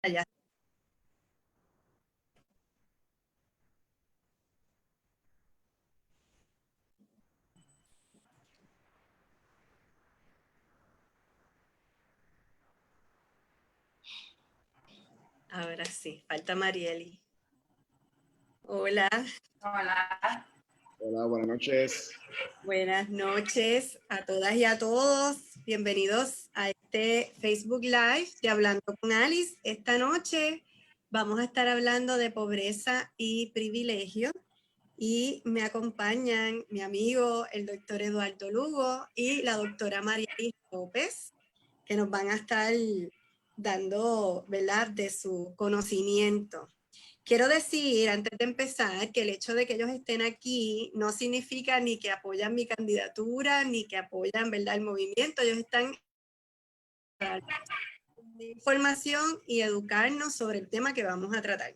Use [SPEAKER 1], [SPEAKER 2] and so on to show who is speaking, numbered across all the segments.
[SPEAKER 1] allá. Ahora sí, falta Marieli. Hola.
[SPEAKER 2] Hola.
[SPEAKER 3] Hola, buenas noches.
[SPEAKER 1] Buenas noches a todas y a todos. Bienvenidos a este Facebook Live de Hablando con Alice. Esta noche vamos a estar hablando de pobreza y privilegio y me acompañan mi amigo, el doctor Eduardo Lugo y la doctora María López, que nos van a estar dando, ¿verdad?, de su conocimiento. Quiero decir, antes de empezar, que el hecho de que ellos estén aquí no significa ni que apoyan mi candidatura, ni que apoyan, ¿verdad?, el movimiento. Ellos están para dar información y educarnos sobre el tema que vamos a tratar.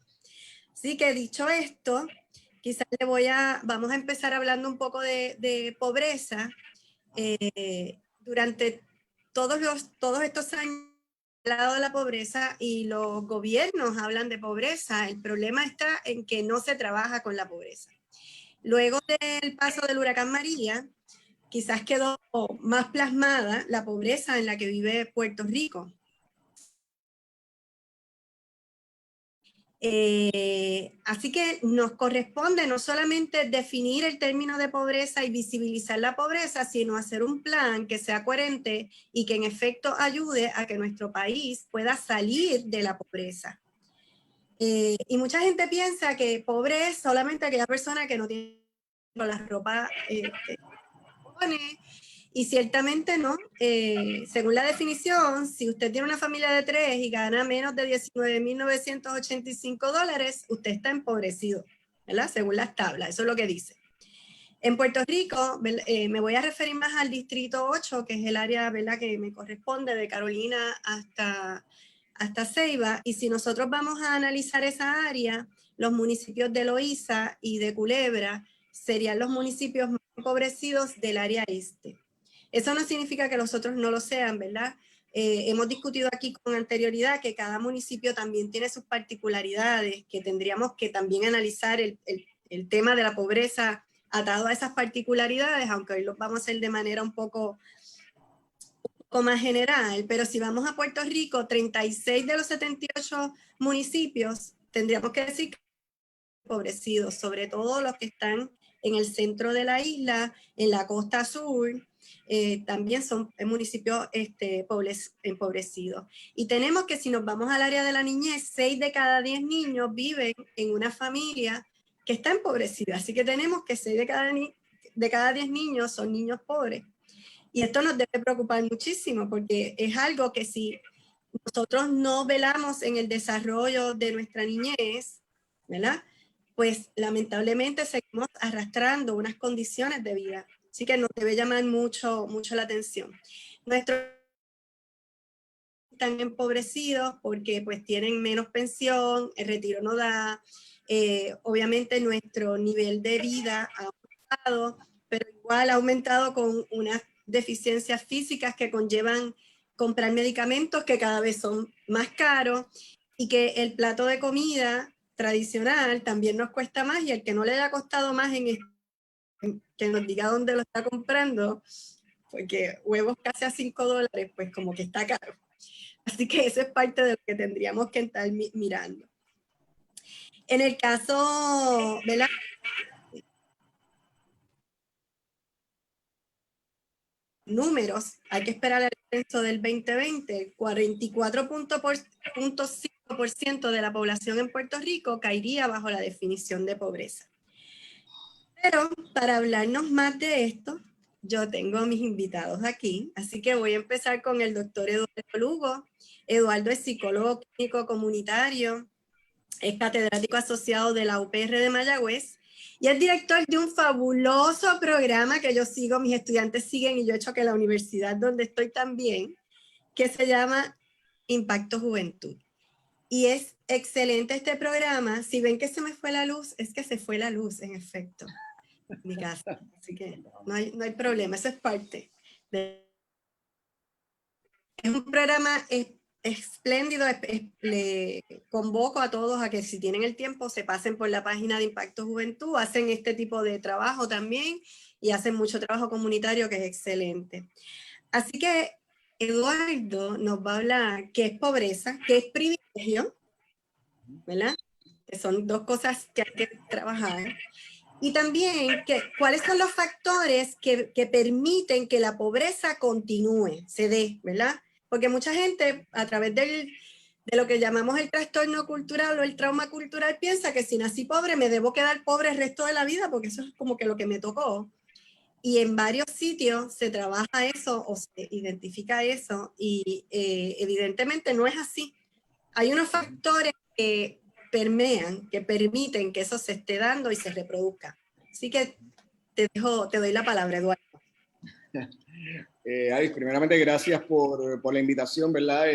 [SPEAKER 1] Así que dicho esto, quizás vamos a empezar hablando un poco de pobreza. Durante todos estos años hablado de la pobreza y los gobiernos hablan de pobreza. El problema está en que no se trabaja con la pobreza. Luego del paso del huracán María, quizás quedó más plasmada la pobreza en la que vive Puerto Rico. Así que nos corresponde no solamente definir el término de pobreza y visibilizar la pobreza, sino hacer un plan que sea coherente y que en efecto ayude a que nuestro país pueda salir de la pobreza. Y mucha gente piensa que pobre es solamente aquella persona que no tiene la ropa que pone, y ciertamente no. Según la definición, si usted tiene una familia de 3 y gana menos de $19,985, usted está empobrecido, ¿verdad? Según las tablas, eso es lo que dice. En Puerto Rico, me voy a referir más al distrito 8, que es el área, ¿verdad?, que me corresponde de Carolina hasta Ceiba, y si nosotros vamos a analizar esa área, los municipios de Loíza y de Culebra serían los municipios más empobrecidos del área este. Eso no significa que los otros no lo sean, ¿verdad? Hemos discutido aquí con anterioridad que cada municipio también tiene sus particularidades, que tendríamos que también analizar el tema de la pobreza atado a esas particularidades, aunque hoy lo vamos a hacer de manera un poco más general. Pero si vamos a Puerto Rico, 36 de los 78 municipios tendríamos que decir que empobrecidos, sobre todo los que están en el centro de la isla, en la costa sur, también son municipios empobrecidos. Y tenemos que, si nos vamos al área de la niñez, 6 de cada 10 niños viven en una familia que está empobrecida. Así que tenemos que 6 de cada 10 niños son niños pobres. Y esto nos debe preocupar muchísimo, porque es algo que si nosotros no velamos en el desarrollo de nuestra niñez, ¿verdad?, pues lamentablemente seguimos arrastrando unas condiciones de vida. Así que nos debe llamar mucho la atención. Nuestros están empobrecidos porque pues tienen menos pensión, el retiro no da, obviamente nuestro nivel de vida ha aumentado, pero igual ha aumentado con unas deficiencias físicas que conllevan comprar medicamentos que cada vez son más caros, y que el plato de comida tradicional también nos cuesta más, y el que no le haya costado más que nos diga dónde lo está comprando, porque huevos casi a $5, pues como que está caro. Así que eso es parte de lo que tendríamos que estar mirando. En el caso, ¿verdad?, números, hay que esperar el censo del 2020, 44.5% de la población en Puerto Rico caería bajo la definición de pobreza. Pero para hablarnos más de esto, yo tengo a mis invitados aquí, así que voy a empezar con el doctor Eduardo Lugo. Eduardo es psicólogo clínico comunitario, es catedrático asociado de la UPR de Mayagüez y es director de un fabuloso programa que yo sigo, mis estudiantes siguen y yo he hecho que la universidad donde estoy también, que se llama Impacto Juventud. Y es excelente este programa. Si ven que se me fue la luz, es que se fue la luz, en efecto, en mi casa. Así que no hay problema, eso es parte. Es un programa espléndido. Le convoco a todos a que si tienen el tiempo se pasen por la página de Impacto Juventud, hacen este tipo de trabajo también y hacen mucho trabajo comunitario que es excelente. Así que Eduardo nos va a hablar qué es pobreza, qué es privilegio, ¿verdad? Que son dos cosas que hay que trabajar. Y también cuáles son los factores que permiten que la pobreza continúe, se dé, ¿verdad? Porque mucha gente a través de lo que llamamos el trastorno cultural o el trauma cultural piensa que si nací pobre me debo quedar pobre el resto de la vida porque eso es como que lo que me tocó. Y en varios sitios se trabaja eso o se identifica eso y evidentemente no es así. Hay unos factores que permean, que permiten que eso se esté dando y se reproduzca. Así que te doy la palabra, Eduardo.
[SPEAKER 3] Alice, primeramente gracias por la invitación, ¿verdad?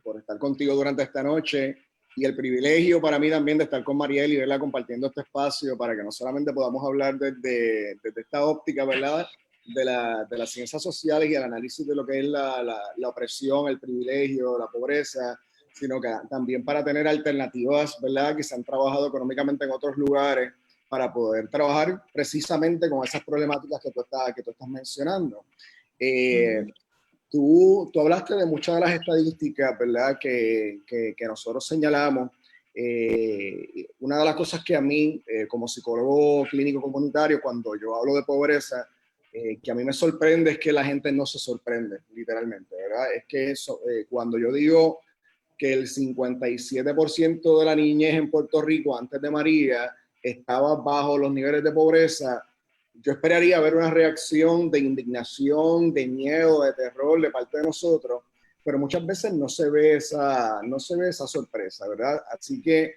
[SPEAKER 3] Por estar contigo durante esta noche y el privilegio para mí también de estar con Marieli, ¿verdad? Compartiendo este espacio para que no solamente podamos hablar desde esta óptica, ¿verdad? De las ciencias sociales y el análisis de lo que es la opresión, el privilegio, la pobreza, sino que también para tener alternativas, ¿verdad? Que se han trabajado económicamente en otros lugares para poder trabajar precisamente con esas problemáticas que tú estás mencionando. Tú hablaste de muchas de las estadísticas, ¿verdad? Que nosotros señalamos. Una de las cosas que a mí, como psicólogo clínico comunitario, cuando yo hablo de pobreza, que a mí me sorprende es que la gente no se sorprende, literalmente, ¿verdad? Es que cuando yo digo que el 57% de la niñez en Puerto Rico antes de María estaba bajo los niveles de pobreza, yo esperaría ver una reacción de indignación, de miedo, de terror de parte de nosotros, pero muchas veces no se ve esa sorpresa, ¿verdad? Así que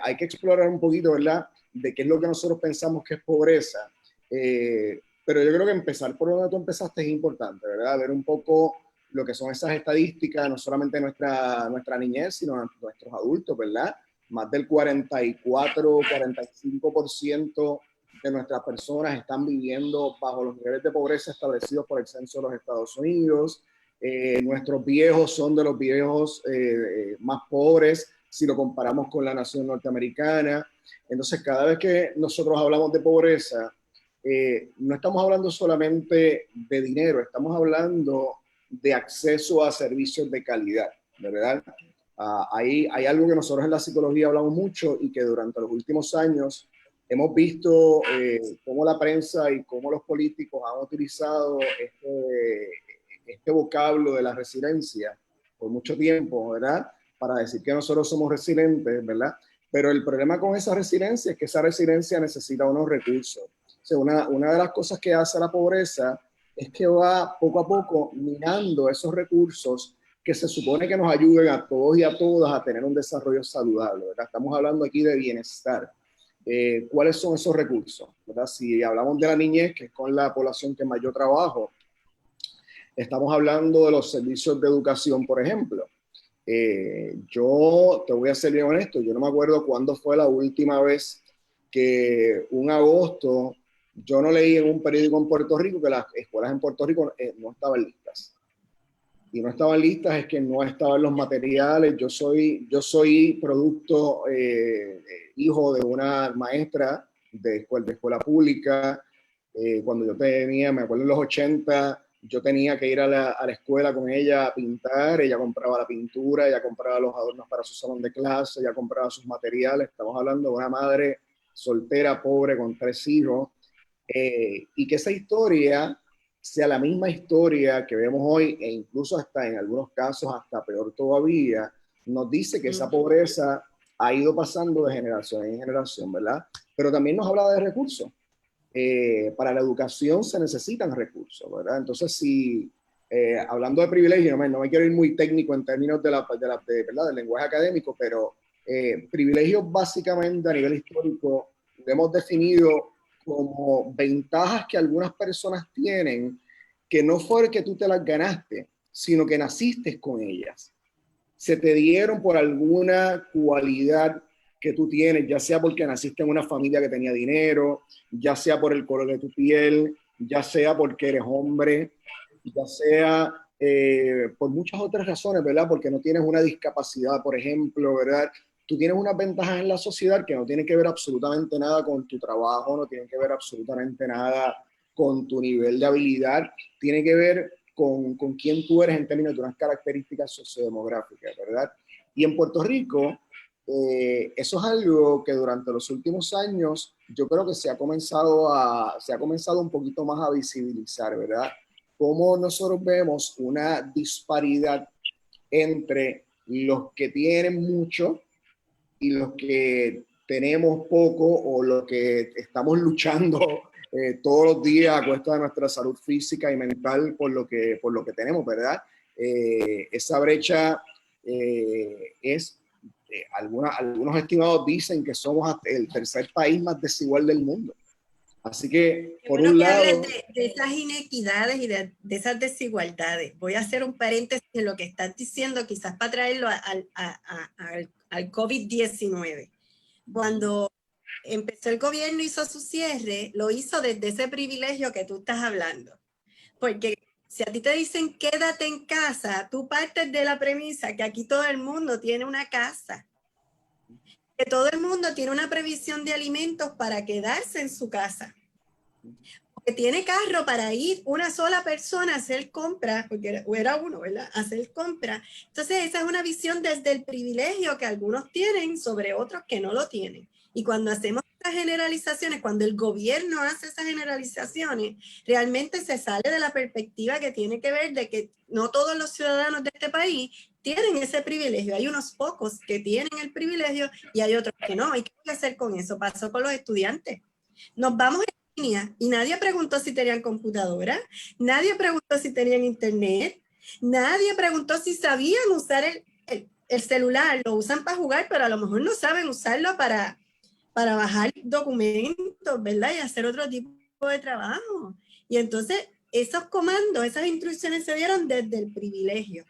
[SPEAKER 3] hay que explorar un poquito, ¿verdad?, de qué es lo que nosotros pensamos que es pobreza. Pero yo creo que empezar por donde tú empezaste es importante, ¿verdad? Ver un poco lo que son esas estadísticas, no solamente nuestra niñez, sino nuestros adultos, ¿verdad? Más del 44-45% de nuestras personas están viviendo bajo los niveles de pobreza establecidos por el censo de los Estados Unidos. Nuestros viejos son de los viejos más pobres si lo comparamos con la nación norteamericana. Entonces, cada vez que nosotros hablamos de pobreza, no estamos hablando solamente de dinero, estamos hablando de acceso a servicios de calidad, ¿verdad? Hay algo que nosotros en la psicología hablamos mucho y que durante los últimos años hemos visto cómo la prensa y cómo los políticos han utilizado este vocablo de la resiliencia por mucho tiempo, ¿verdad? Para decir que nosotros somos resilientes, ¿verdad? Pero el problema con esa resiliencia es que esa resiliencia necesita unos recursos. O sea, una de las cosas que hace la pobreza es que va poco a poco minando esos recursos que se supone que nos ayuden a todos y a todas a tener un desarrollo saludable, ¿verdad? Estamos hablando aquí de bienestar. ¿Cuáles son esos recursos? ¿Verdad? Si hablamos de la niñez, que es con la población que más yo trabajo, estamos hablando de los servicios de educación, por ejemplo. Yo te voy a ser bien honesto, yo no me acuerdo cuándo fue la última vez que un agosto yo no leí en un periódico en Puerto Rico que las escuelas en Puerto Rico no estaban listas. Y no estaban listas es que no estaban los materiales. Yo soy producto, hijo de una maestra de escuela pública. Cuando yo tenía, me acuerdo en los 80, yo tenía que ir a la escuela con ella a pintar. Ella compraba la pintura, ella compraba los adornos para su salón de clase, ella compraba sus materiales. Estamos hablando de una madre soltera, pobre, con 3 hijos. Y que esa historia sea la misma historia que vemos hoy, e incluso hasta en algunos casos hasta peor todavía, nos dice que esa pobreza ha ido pasando de generación en generación, ¿verdad? Pero también nos habla de recursos. Para la educación se necesitan recursos, ¿verdad? Entonces, si hablando de privilegio, no me quiero ir muy técnico en términos ¿verdad? Del lenguaje académico, pero privilegios básicamente a nivel histórico lo hemos definido como ventajas que algunas personas tienen que no fue que tú te las ganaste, sino que naciste con ellas. Se te dieron por alguna cualidad que tú tienes, ya sea porque naciste en una familia que tenía dinero, ya sea por el color de tu piel, ya sea porque eres hombre, ya sea por muchas otras razones, ¿verdad? Porque no tienes una discapacidad, por ejemplo, ¿verdad? Tú tienes unas ventajas en la sociedad que no tienen que ver absolutamente nada con tu trabajo, no tienen que ver absolutamente nada con tu nivel de habilidad, tiene que ver con quién tú eres en términos de unas características sociodemográficas, ¿verdad? Y en Puerto Rico, eso es algo que durante los últimos años yo creo que se ha comenzado un poquito más a visibilizar, ¿verdad? Cómo nosotros vemos una disparidad entre los que tienen mucho y los que tenemos poco o los que estamos luchando todos los días a cuesta de nuestra salud física y mental por lo que tenemos, ¿verdad? Esa brecha es, algunos estimados dicen que somos el tercer país más desigual del mundo. Así que,
[SPEAKER 1] Qué
[SPEAKER 3] por
[SPEAKER 1] bueno
[SPEAKER 3] un
[SPEAKER 1] que
[SPEAKER 3] lado...
[SPEAKER 1] hables de esas inequidades y de esas desigualdades. Voy a hacer un paréntesis en lo que estás diciendo, quizás para traerlo al COVID-19. Cuando empezó el gobierno, hizo su cierre, lo hizo desde ese privilegio que tú estás hablando. Porque si a ti te dicen quédate en casa, tú partes de la premisa que aquí todo el mundo tiene una casa, que todo el mundo tiene una previsión de alimentos para quedarse en su casa, que tiene carro para ir una sola persona a hacer compras, porque era uno, ¿verdad? A hacer compras. Entonces, esa es una visión desde el privilegio que algunos tienen sobre otros que no lo tienen. Y cuando hacemos estas generalizaciones, cuando el gobierno hace esas generalizaciones, realmente se sale de la perspectiva que tiene que ver de que no todos los ciudadanos de este país tienen ese privilegio. Hay unos pocos que tienen el privilegio y hay otros que no. ¿Y qué hay que hacer con eso? Pasó con los estudiantes. Nos vamos y nadie preguntó si tenían computadora, nadie preguntó si tenían internet, nadie preguntó si sabían usar el celular, lo usan para jugar, pero a lo mejor no saben usarlo para bajar documentos, ¿verdad? Y hacer otro tipo de trabajo. Y entonces esos comandos, esas instrucciones se dieron desde el privilegio.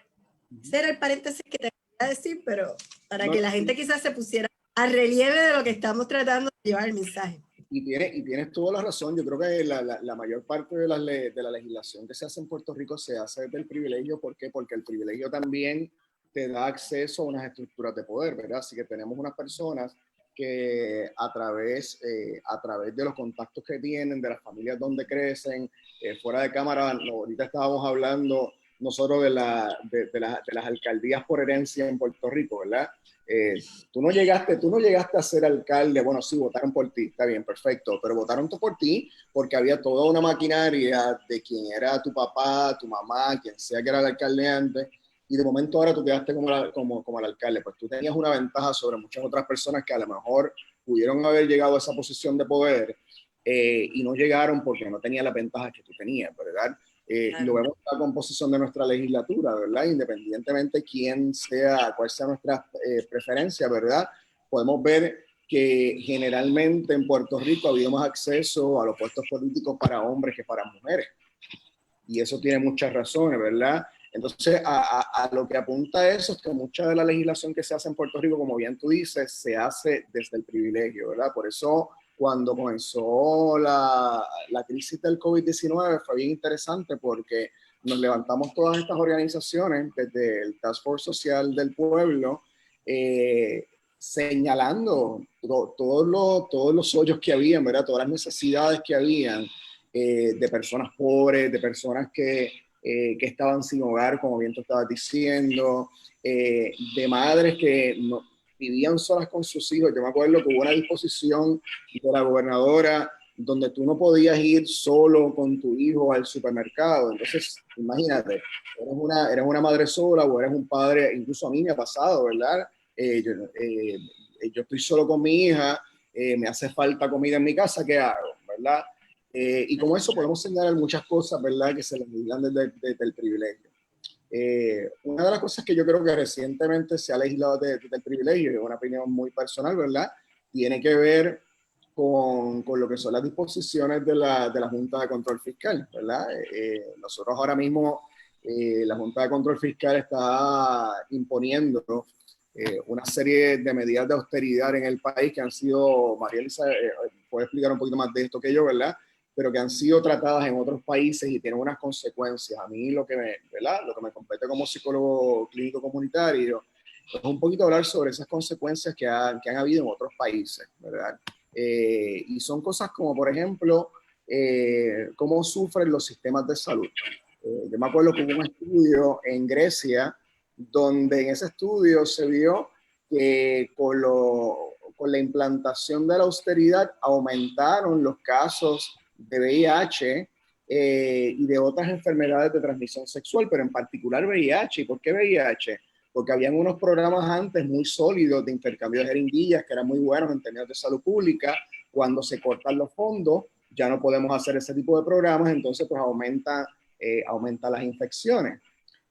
[SPEAKER 1] Ese era el paréntesis que te quería decir, pero para que la gente quizás se pusiera a relieve de lo que estamos tratando de llevar el mensaje.
[SPEAKER 3] Y tienes toda la razón. Yo creo que la mayor parte de la legislación que se hace en Puerto Rico se hace desde el privilegio. ¿Por qué? Porque el privilegio también te da acceso a unas estructuras de poder, ¿verdad? Así que tenemos unas personas que a través de los contactos que tienen, de las familias donde crecen, fuera de cámara, ahorita estábamos hablando nosotros de las alcaldías por herencia en Puerto Rico, ¿verdad? Tú no llegaste a ser alcalde, bueno, sí, votaron por ti, está bien, perfecto, pero votaron por ti porque había toda una maquinaria de quien era tu papá, tu mamá, quien sea que era el alcalde antes, y de momento ahora tú quedaste como el alcalde. Pues tú tenías una ventaja sobre muchas otras personas que a lo mejor pudieron haber llegado a esa posición de poder y no llegaron porque no tenían las ventajas que tú tenías, ¿verdad? Y lo vemos en la composición de nuestra legislatura, ¿verdad? Independientemente cuál sea nuestra preferencia, ¿verdad? Podemos ver que generalmente en Puerto Rico ha habido más acceso a los puestos políticos para hombres que para mujeres. Y eso tiene muchas razones, ¿verdad? Entonces, a lo que apunta eso es que mucha de la legislación que se hace en Puerto Rico, como bien tú dices, se hace desde el privilegio, ¿verdad? Por eso, cuando comenzó la crisis del COVID-19, fue bien interesante porque nos levantamos todas estas organizaciones, desde el Task Force Social del Pueblo, señalando todos los hoyos que habían, ¿verdad? Todas las necesidades que habían de personas pobres, de personas que estaban sin hogar, como bien tú estabas diciendo, de madres que vivían solas con sus hijos. Yo me acuerdo que hubo una disposición de la gobernadora donde tú no podías ir solo con tu hijo al supermercado. Entonces, imagínate, eres una madre sola o eres un padre, incluso a mí me ha pasado, ¿verdad? Yo estoy solo con mi hija, me hace falta comida en mi casa, ¿qué hago? ¿Verdad? Y como eso podemos señalar muchas cosas, ¿verdad?, que se les digan desde el privilegio. Una de las cosas que yo creo que recientemente se ha legislado desde el privilegio, y es una opinión muy personal, ¿verdad?, tiene que ver con lo que son las disposiciones de la Junta de Control Fiscal, ¿verdad? Nosotros ahora mismo, la Junta de Control Fiscal está imponiendo una serie de medidas de austeridad en el país que han sido, María Elisa puede explicar un poquito más de esto que yo, ¿verdad? pero que han sido tratadas en otros países y tienen unas consecuencias. A mí ¿verdad? Lo que me compete como psicólogo clínico comunitario es un poquito hablar sobre esas consecuencias que han habido en otros países, ¿verdad? Y son cosas como, por ejemplo, cómo sufren los sistemas de salud. Yo me acuerdo que hubo un estudio en Grecia donde en ese estudio se vio que con la implantación de la austeridad aumentaron los casos de VIH y de otras enfermedades de transmisión sexual, pero en particular VIH. ¿Y por qué VIH? Porque habían unos programas antes muy sólidos de intercambio de jeringuillas que eran muy buenos en términos de salud pública. Cuando se cortan los fondos, ya no podemos hacer ese tipo de programas, entonces pues aumenta las infecciones.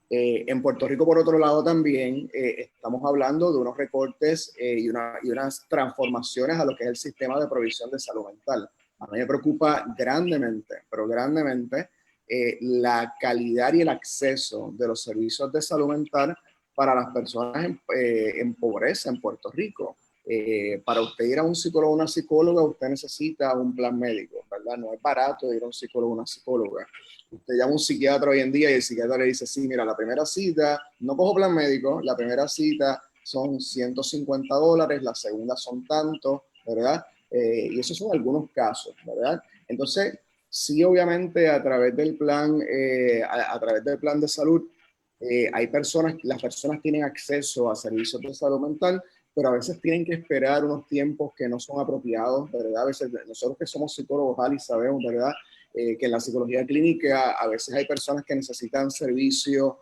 [SPEAKER 3] En Puerto Rico, por otro lado, también estamos hablando de unos recortes y unas transformaciones a lo que es el sistema de provisión de salud mental. A mí me preocupa grandemente, pero grandemente, la calidad y el acceso de los servicios de salud mental para las personas en pobreza en Puerto Rico. Para usted ir a un psicólogo o una psicóloga, usted necesita un plan médico, ¿verdad? No es barato ir a un psicólogo o una psicóloga. Usted llama a un psiquiatra hoy en día y el psiquiatra le dice, sí, mira, la primera cita, no cojo plan médico, la primera cita son $150, la segunda son tanto, ¿verdad? Y esos son algunos casos, ¿verdad? Entonces, sí, obviamente, a través del plan, a través del plan de salud, las personas tienen acceso a servicios de salud mental, pero a veces tienen que esperar unos tiempos que no son apropiados, ¿verdad? A veces nosotros que somos psicólogos, Ali, sabemos, ¿verdad? Que en la psicología clínica a veces hay personas que necesitan servicio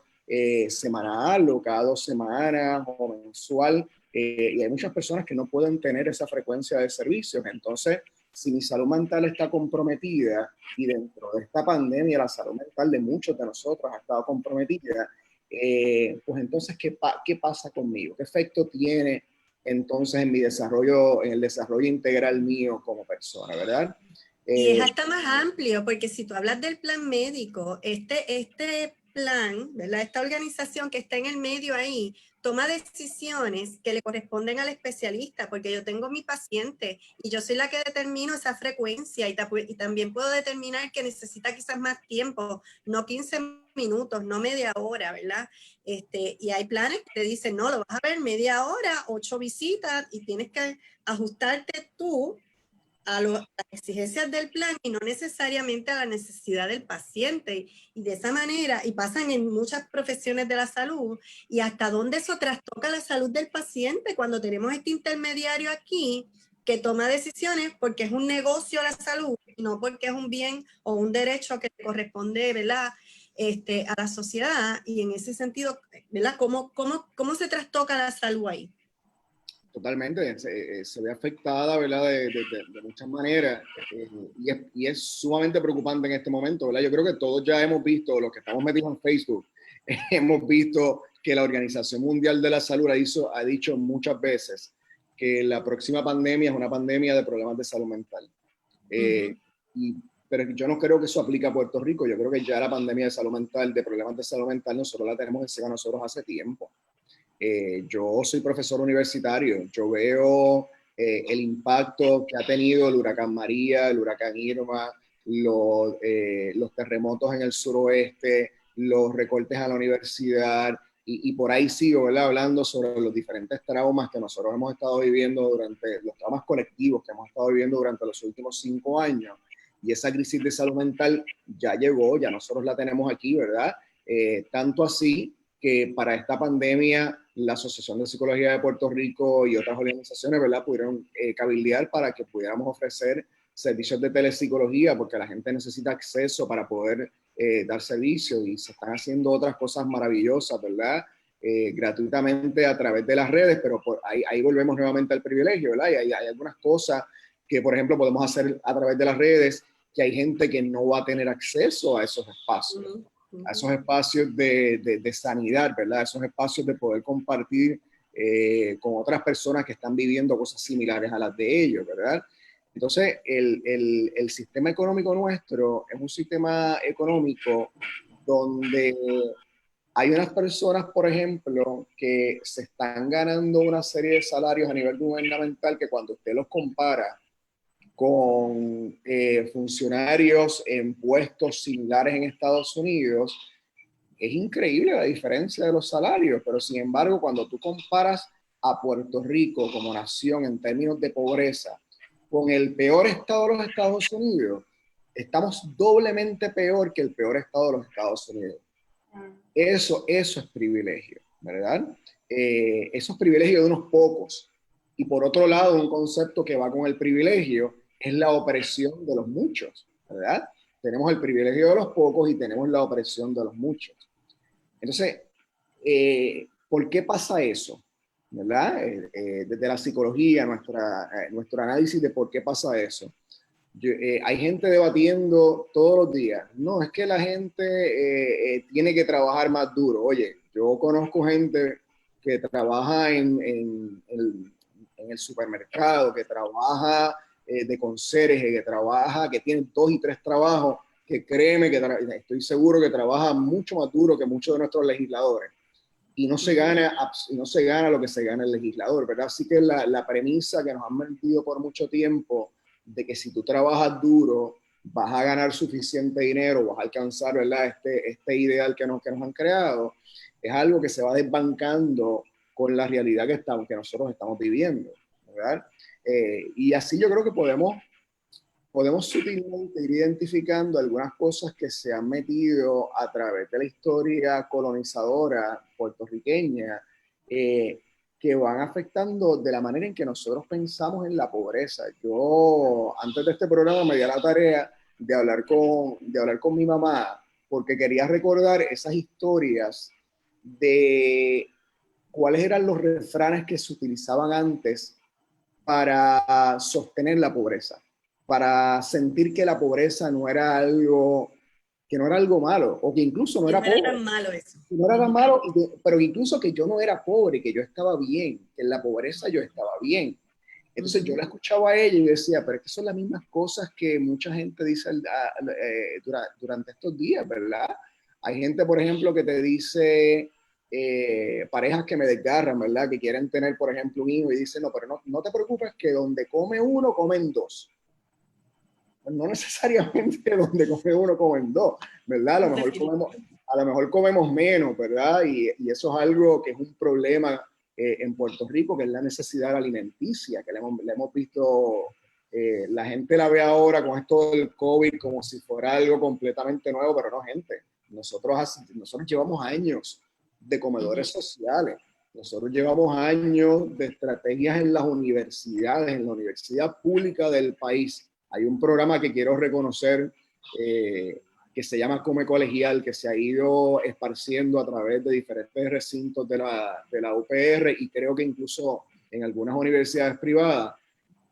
[SPEAKER 3] semanal o cada 2 semanas o mensual, y hay muchas personas que no pueden tener esa frecuencia de servicios. Entonces, si mi salud mental está comprometida y dentro de esta pandemia la salud mental de muchos de nosotros ha estado comprometida, pues entonces, ¿qué pasa conmigo? ¿Qué efecto tiene entonces en mi desarrollo, en el desarrollo integral mío como persona, ¿verdad?
[SPEAKER 1] Y es hasta más amplio, porque si tú hablas del plan médico, este plan, ¿verdad? Esta organización que está en el medio ahí, toma decisiones que le corresponden al especialista, porque yo tengo mi paciente y yo soy la que determino esa frecuencia y también puedo determinar que necesita quizás más tiempo, no 15 minutos, no media hora, ¿verdad? Y hay planes que te dicen, no, lo vas a ver media hora, 8 visitas y tienes que ajustarte tú a las exigencias del plan y no necesariamente a la necesidad del paciente. Y de esa manera, y pasan en muchas profesiones de la salud, y hasta dónde eso trastoca la salud del paciente cuando tenemos este intermediario aquí que toma decisiones porque es un negocio la salud y no porque es un bien o un derecho que corresponde, ¿verdad? A la sociedad. Y en ese sentido, ¿verdad? ¿Cómo se trastoca la salud ahí?
[SPEAKER 3] Totalmente, se ve afectada, ¿verdad? De muchas maneras, y es sumamente preocupante en este momento, ¿verdad? Yo creo que todos ya hemos visto, los que estamos metidos en Facebook, hemos visto que la Organización Mundial de la Salud ha dicho muchas veces que la próxima pandemia es una pandemia de problemas de salud mental. Pero yo no creo que eso aplique a Puerto Rico. Yo creo que ya la pandemia de salud mental, de problemas de salud mental, nosotros la tenemos encima de nosotros hace tiempo. Yo soy profesor universitario, yo veo el impacto que ha tenido el huracán María, el huracán Irma, los terremotos en el suroeste, los recortes a la universidad, y por ahí sigo, ¿verdad? Hablando sobre los diferentes traumas que nosotros hemos estado viviendo los traumas colectivos que hemos estado viviendo durante los últimos 5 años. Y esa crisis de salud mental ya llegó, ya nosotros la tenemos aquí, ¿verdad? Tanto así que para esta pandemia la Asociación de Psicología de Puerto Rico y otras organizaciones, ¿verdad?, pudieron cabildear para que pudiéramos ofrecer servicios de telepsicología, porque la gente necesita acceso para poder dar servicios, y se están haciendo otras cosas maravillosas, ¿verdad?, gratuitamente a través de las redes, pero ahí volvemos nuevamente al privilegio, ¿verdad? Y hay algunas cosas que, por ejemplo, podemos hacer a través de las redes, que hay gente que no va a tener acceso a esos espacios. A esos espacios de sanidad, ¿verdad? Esos espacios de poder compartir con otras personas que están viviendo cosas similares a las de ellos, ¿verdad? Entonces, el sistema económico nuestro es un sistema económico donde hay unas personas, por ejemplo, que se están ganando una serie de salarios a nivel gubernamental que cuando usted los compara con funcionarios en puestos similares en Estados Unidos, es increíble la diferencia de los salarios, pero sin embargo, cuando tú comparas a Puerto Rico como nación en términos de pobreza con el peor estado de los Estados Unidos, estamos doblemente peor que el peor estado de los Estados Unidos. Eso es privilegio, ¿verdad? Eso es privilegio de unos pocos. Y por otro lado, un concepto que va con el privilegio es la opresión de los muchos, ¿verdad? Tenemos el privilegio de los pocos y tenemos la opresión de los muchos. Entonces, ¿por qué pasa eso? ¿Verdad? Desde la psicología, nuestro análisis de por qué pasa eso. Hay gente debatiendo todos los días. No, es que la gente tiene que trabajar más duro. Oye, yo conozco gente que trabaja en el supermercado, que trabaja de conserje, que trabaja, que tiene 2 y 3 trabajos, que créeme que estoy seguro que trabaja mucho más duro que muchos de nuestros legisladores. Y no se gana lo que se gana el legislador, ¿verdad? Así que la premisa que nos han metido por mucho tiempo de que si tú trabajas duro vas a ganar suficiente dinero, vas a alcanzar, ¿verdad? Este ideal que nos han creado, es algo que se va desbancando con la realidad que nosotros estamos viviendo, ¿verdad? Y así yo creo que podemos sutilmente ir identificando algunas cosas que se han metido a través de la historia colonizadora puertorriqueña, que van afectando de la manera en que nosotros pensamos en la pobreza. Yo, antes de este programa, me di a la tarea de hablar con mi mamá, porque quería recordar esas historias de cuáles eran los refranes que se utilizaban antes para sostener la pobreza, para sentir que la pobreza no era algo malo, o que incluso no era pobre.
[SPEAKER 1] No era tan malo eso.
[SPEAKER 3] No era tan malo, pero incluso que yo no era pobre, que yo estaba bien, que en la pobreza yo estaba bien. Entonces yo la escuchaba a ella y decía, pero es que son las mismas cosas que mucha gente dice durante estos días, ¿verdad? Hay gente, por ejemplo, que te dice, parejas que me desgarran, ¿verdad? Que quieren tener, por ejemplo, un hijo y dicen, no, pero no te preocupes que donde come uno, comen dos. No necesariamente donde come uno, comen dos, ¿verdad? A lo mejor comemos menos, ¿verdad? Y eso es algo que es un problema en Puerto Rico, que es la necesidad alimenticia, que le hemos visto, la gente la ve ahora con esto del COVID como si fuera algo completamente nuevo, pero no, gente. Nosotros llevamos años de comedores sociales. Nosotros llevamos años de estrategias en las universidades, en la universidad pública del país. Hay un programa que quiero reconocer que se llama Come Colegial, que se ha ido esparciendo a través de diferentes recintos de la UPR y creo que incluso en algunas universidades privadas,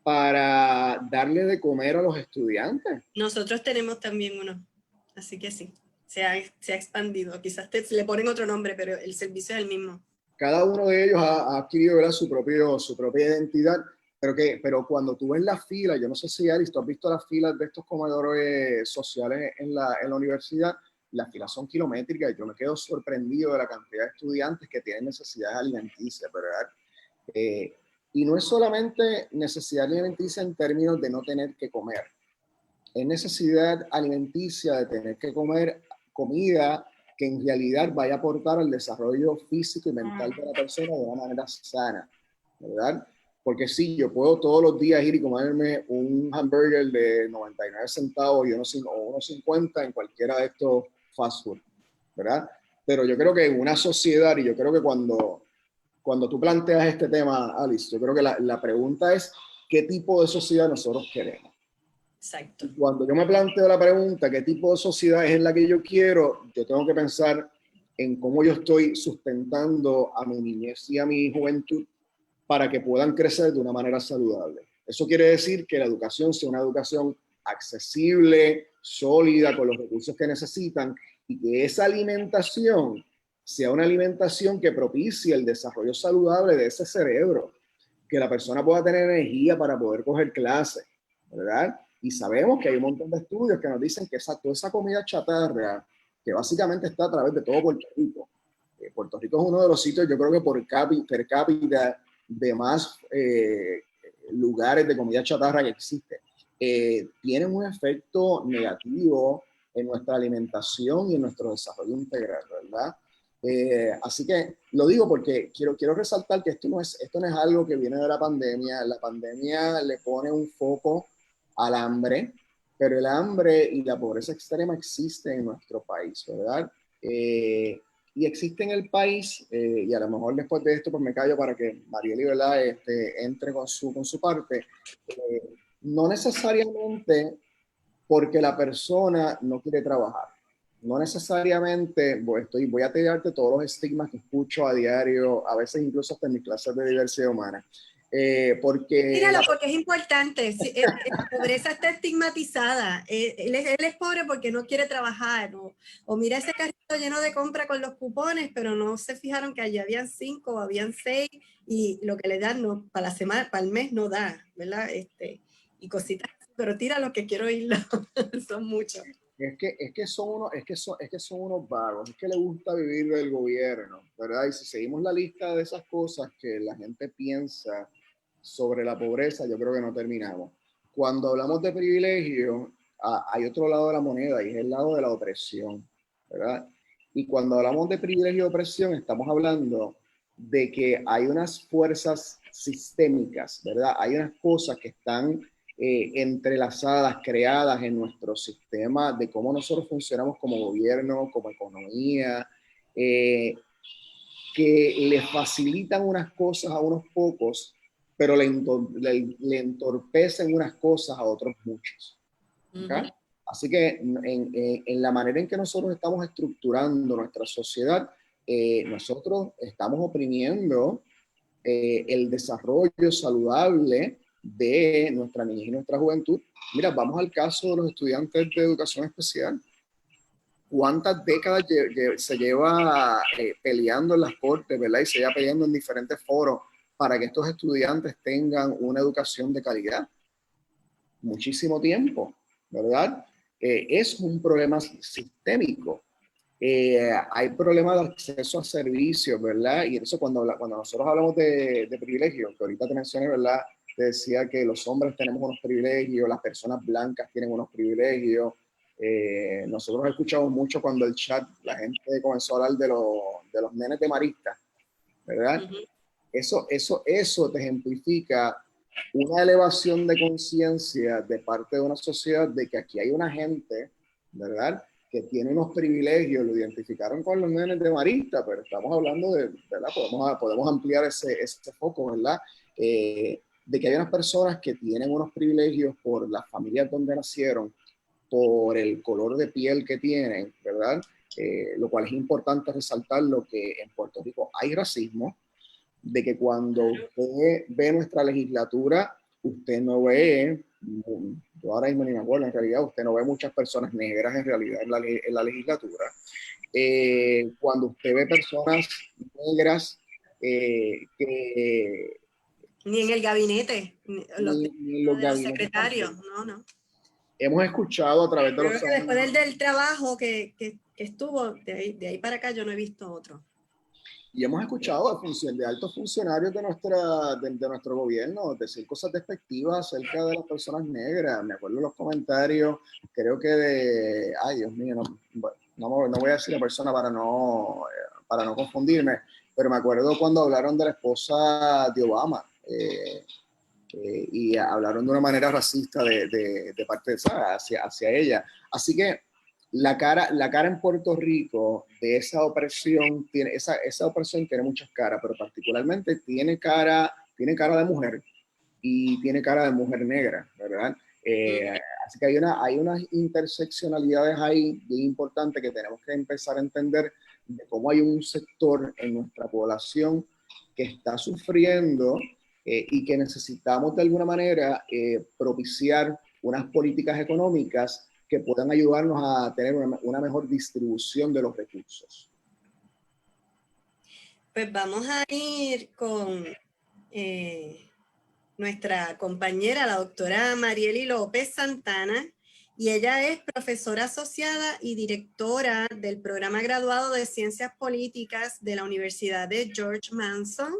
[SPEAKER 3] para darle de comer a los estudiantes.
[SPEAKER 1] Nosotros tenemos también uno, así que sí, se ha expandido. Quizás le ponen otro nombre, pero el servicio es el mismo.
[SPEAKER 3] Cada uno de ellos ha adquirido, ¿verdad?, su propia identidad. Pero cuando tú ves las filas, yo no sé si Alice, tú has visto las filas de estos comedores sociales en la universidad, las filas son kilométricas y yo me quedo sorprendido de la cantidad de estudiantes que tienen necesidades alimenticias, ¿verdad? Y no es solamente necesidad alimenticia en términos de no tener que comer, es necesidad alimenticia de tener que comer comida que en realidad vaya a aportar al desarrollo físico y mental de la persona de una manera sana, ¿verdad? Porque sí, yo puedo todos los días ir y comerme un hamburger de 99 centavos y o 1.50 en cualquiera de estos fast food, ¿verdad? Pero yo creo que en una sociedad, y yo creo que cuando tú planteas este tema, Alice, yo creo que la pregunta es, ¿qué tipo de sociedad nosotros queremos?
[SPEAKER 1] Exacto.
[SPEAKER 3] Y cuando yo me planteo la pregunta, ¿qué tipo de sociedad es la que yo quiero? Yo tengo que pensar en cómo yo estoy sustentando a mi niñez y a mi juventud para que puedan crecer de una manera saludable. Eso quiere decir que la educación sea una educación accesible, sólida, con los recursos que necesitan, y que esa alimentación sea una alimentación que propicie el desarrollo saludable de ese cerebro, que la persona pueda tener energía para poder coger clases, ¿verdad? Y sabemos que hay un montón de estudios que nos dicen que toda esa comida chatarra, que básicamente está a través de todo Puerto Rico. Puerto Rico es uno de los sitios, yo creo que per cápita, de más lugares de comida chatarra que existe. tienen un efecto negativo en nuestra alimentación y en nuestro desarrollo integral, ¿verdad? Así que lo digo porque quiero resaltar que esto no es algo que viene de la pandemia. La pandemia le pone un foco al hambre, pero el hambre y la pobreza extrema existen en nuestro país, ¿verdad? Y existe en el país, y a lo mejor después de esto pues me callo para que Marieli, ¿verdad? Entre con su parte. No necesariamente porque la persona no quiere trabajar. No necesariamente voy a tirarte todos los estigmas que escucho a diario, a veces incluso hasta en mis clases de diversidad humana.
[SPEAKER 1] Míralo, porque es importante. La pobreza está estigmatizada. Él es pobre porque no quiere trabajar. O mira ese carrito lleno de compra con los cupones, pero no se fijaron que allí habían 5 o habían 6 y lo que le dan no, para la semana, para el mes no da, ¿verdad? Y cositas, pero tira lo que quiero oírlo. Son muchos.
[SPEAKER 3] Es que son unos vagos, es que le gusta vivir del gobierno, ¿verdad? Y si seguimos la lista de esas cosas que la gente piensa sobre la pobreza, yo creo que no terminamos. Cuando hablamos de privilegio, hay otro lado de la moneda y es el lado de la opresión, ¿verdad? Y cuando hablamos de privilegio y opresión, estamos hablando de que hay unas fuerzas sistémicas, ¿verdad? Hay unas cosas que están entrelazadas, creadas en nuestro sistema de cómo nosotros funcionamos como gobierno, como economía, que le facilitan unas cosas a unos pocos, pero le entorpecen unas cosas a otros muchos. ¿Okay? Así que en la manera en que nosotros estamos estructurando nuestra sociedad, nosotros estamos oprimiendo el desarrollo saludable de nuestra niñez y nuestra juventud. Mira, vamos al caso de los estudiantes de educación especial. ¿Cuántas décadas se lleva peleando en las cortes, ¿verdad? Y se lleva peleando en diferentes foros para que estos estudiantes tengan una educación de calidad. Muchísimo tiempo, ¿verdad? Es un problema sistémico. Hay problemas de acceso a servicios, ¿verdad? Y eso cuando nosotros hablamos de privilegios, que ahorita te mencioné, ¿verdad? Te decía que los hombres tenemos unos privilegios, las personas blancas tienen unos privilegios. Nosotros escuchamos mucho cuando el chat, la gente comenzó a hablar de los nenes de maristas, ¿verdad? Eso te ejemplifica una elevación de conciencia de parte de una sociedad de que aquí hay una gente, ¿verdad?, que tiene unos privilegios, lo identificaron con los nenes de marista, pero estamos hablando de, ¿verdad? Podemos ampliar ese foco, ¿verdad? De que hay unas personas que tienen unos privilegios por las familias donde nacieron, por el color de piel que tienen, ¿verdad? Lo cual es importante resaltar lo que en Puerto Rico hay racismo, de que cuando usted ve nuestra legislatura, usted no ve, yo ahora mismo ni me acuerdo, en realidad usted no ve muchas personas negras en realidad en la legislatura. Cuando usted ve personas negras que...
[SPEAKER 1] Ni en el gabinete,
[SPEAKER 3] ni los
[SPEAKER 1] los secretarios, no.
[SPEAKER 3] Hemos escuchado a través de los años...
[SPEAKER 1] Después del trabajo que estuvo, de ahí para acá yo no he visto otro.
[SPEAKER 3] Y hemos escuchado de altos funcionarios de nuestro gobierno decir cosas despectivas acerca de las personas negras. Me acuerdo de los comentarios, creo que ay Dios mío, no voy a decir la persona para no confundirme, pero me acuerdo cuando hablaron de la esposa de Obama y hablaron de una manera racista de parte de hacia ella. Así que la cara en Puerto Rico de esa opresión, esa opresión tiene muchas caras, pero particularmente tiene cara de mujer y tiene cara de mujer negra, ¿verdad? Así que hay unas interseccionalidades ahí bien importantes que tenemos que empezar a entender de cómo hay un sector en nuestra población que está sufriendo y que necesitamos de alguna manera propiciar unas políticas económicas que puedan ayudarnos a tener una mejor distribución de los recursos.
[SPEAKER 1] Pues vamos a ir con nuestra compañera, la doctora Marieli López Santana, y ella es profesora asociada y directora del programa graduado de Ciencias Políticas de la Universidad de George Mason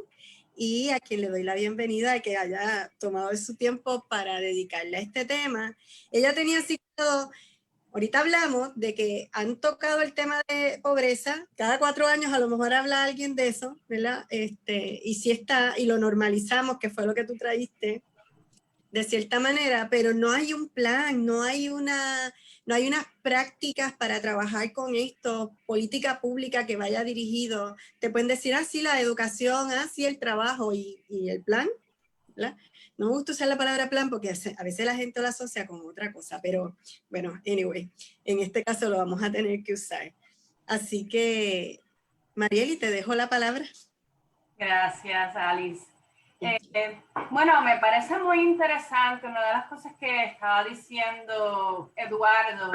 [SPEAKER 1] y a quien le doy la bienvenida de que haya tomado su tiempo para dedicarle a este tema. Ella tenía citado, ahorita hablamos de que han tocado el tema de pobreza, cada 4 años a lo mejor habla alguien de eso, ¿verdad? Y si está, y lo normalizamos, que fue lo que tú traíste, de cierta manera, pero no hay un plan, no hay unas prácticas para trabajar con esto, política pública que vaya dirigido. Te pueden decir, sí, la educación, sí, el trabajo y el plan, ¿verdad? No me gusta usar la palabra plan porque a veces la gente lo asocia con otra cosa, pero bueno, anyway, en este caso lo vamos a tener que usar. Así que, Marieli, te dejo la palabra.
[SPEAKER 2] Gracias, Alice. Bueno, me parece muy interesante. Una de las cosas que estaba diciendo Eduardo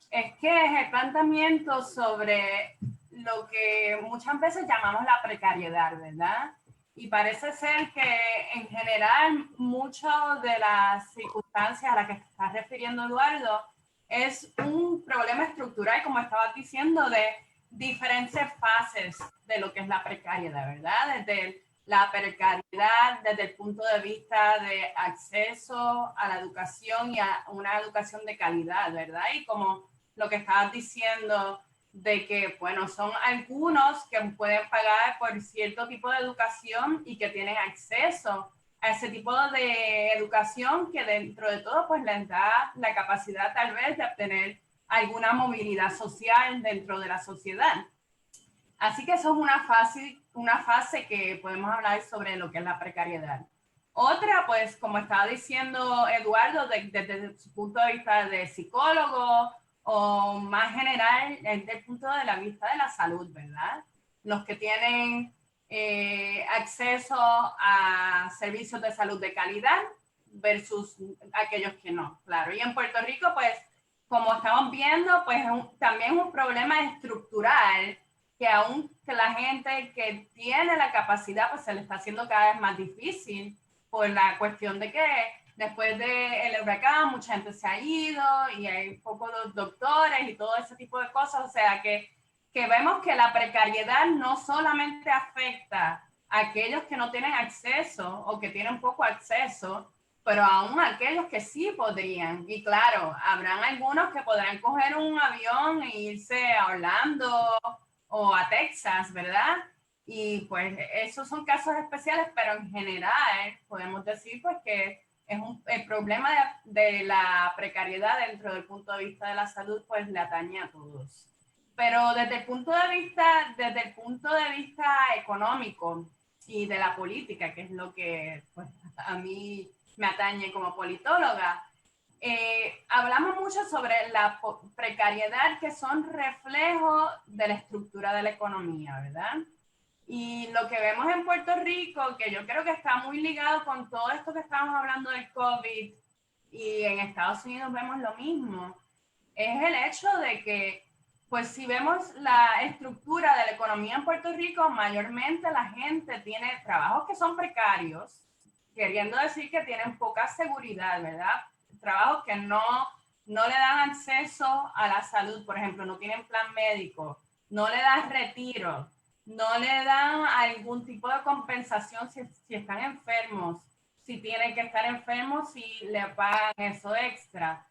[SPEAKER 2] es que es el planteamiento sobre lo que muchas veces llamamos la precariedad, ¿verdad? Y parece ser que en general muchas de las circunstancias a las que te estás refiriendo, Eduardo, es un problema estructural, como estabas diciendo, de diferentes fases de lo que es la precariedad, ¿verdad? Desde la precariedad desde el punto de vista de acceso a la educación y a una educación de calidad, ¿verdad? Y como lo que estabas diciendo de que, bueno, son algunos que pueden pagar por cierto tipo de educación y que tienen acceso a ese tipo de educación que dentro de todo pues les da la capacidad tal vez de obtener alguna movilidad social dentro de la sociedad. Así que eso es una fase que podemos hablar sobre lo que es la precariedad. Otra, pues, como estaba diciendo Eduardo, desde su punto de vista de psicólogo o más general, desde el punto de la vista de la salud, ¿verdad? Los que tienen acceso a servicios de salud de calidad versus aquellos que no, claro. Y en Puerto Rico, pues, como estamos viendo, pues también es un problema estructural que aún que la gente que tiene la capacidad, pues se le está haciendo cada vez más difícil por la cuestión de que después del huracán mucha gente se ha ido y hay pocos doctores y todo ese tipo de cosas. O sea que vemos que la precariedad no solamente afecta a aquellos que no tienen acceso o que tienen poco acceso, pero aún aquellos que sí podrían. Y claro, habrán algunos que podrán coger un avión e irse a Orlando o a Texas, ¿verdad? Y pues esos son casos especiales, pero en general podemos decir pues que es el problema de la precariedad dentro del punto de vista de la salud pues le atañe a todos. Pero desde el punto de vista económico y de la política, que es lo que pues, a mí me atañe como politóloga, hablamos mucho sobre la precariedad que son reflejos de la estructura de la economía, ¿verdad? Y lo que vemos en Puerto Rico, que yo creo que está muy ligado con todo esto que estamos hablando del COVID, y en Estados Unidos vemos lo mismo, es el hecho de que, pues si vemos la estructura de la economía en Puerto Rico, mayormente la gente tiene trabajos que son precarios, queriendo decir que tienen poca seguridad, ¿verdad? Trabajos que no le dan acceso a la salud, por ejemplo, no tienen plan médico, no le dan retiro, no le dan algún tipo de compensación si están enfermos, si tienen que estar enfermos, si le pagan eso extra,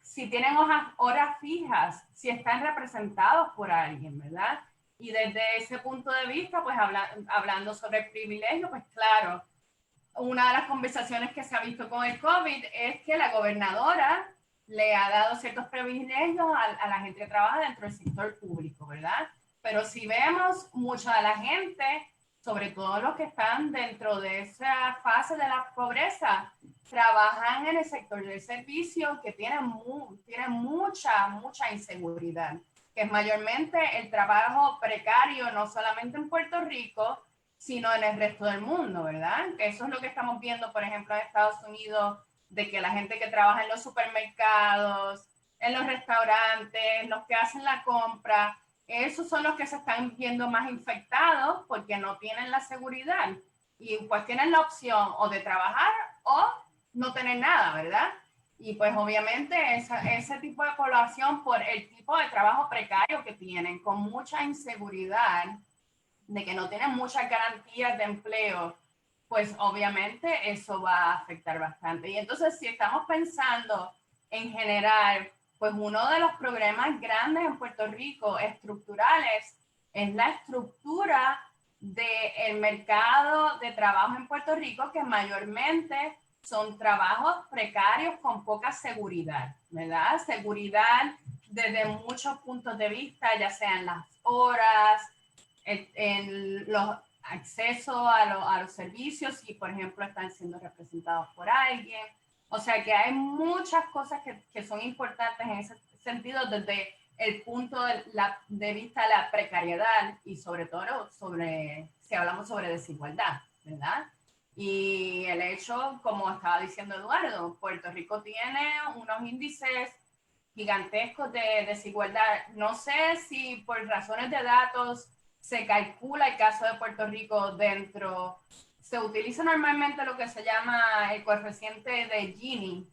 [SPEAKER 2] si tienen horas fijas, si están representados por alguien, ¿verdad? Y desde ese punto de vista, pues hablando sobre el privilegio, pues claro, una de las conversaciones que se ha visto con el COVID es que la gobernadora le ha dado ciertos privilegios a la gente que trabaja dentro del sector público, ¿verdad? Pero si vemos mucha de la gente, sobre todo los que están dentro de esa fase de la pobreza, trabajan en el sector del servicio que tiene mucha inseguridad, que es mayormente el trabajo precario, no solamente en Puerto Rico, sino en el resto del mundo, ¿verdad? Que eso es lo que estamos viendo, por ejemplo, en Estados Unidos, de que la gente que trabaja en los supermercados, en los restaurantes, los que hacen la compra, esos son los que se están viendo más infectados porque no tienen la seguridad y pues tienen la opción o de trabajar o no tener nada, ¿verdad? Y pues obviamente ese tipo de población por el tipo de trabajo precario que tienen, con mucha inseguridad, de que no tienen muchas garantías de empleo pues obviamente eso va a afectar bastante. Y entonces, si estamos pensando en general, pues uno de los problemas grandes en Puerto Rico, estructurales, es la estructura del mercado de trabajo en Puerto Rico, que mayormente son trabajos precarios con poca seguridad, ¿verdad? Seguridad desde muchos puntos de vista, ya sean las horas, en los accesos a los servicios, y por ejemplo están siendo representados por alguien. O sea que hay muchas cosas que son importantes en ese sentido desde el punto de vista de la precariedad y sobre todo si hablamos sobre desigualdad, ¿verdad? Y el hecho, como estaba diciendo Eduardo, Puerto Rico tiene unos índices gigantescos de desigualdad. No sé si por razones de datos se calcula el caso de Puerto Rico se utiliza normalmente lo que se llama el coeficiente de Gini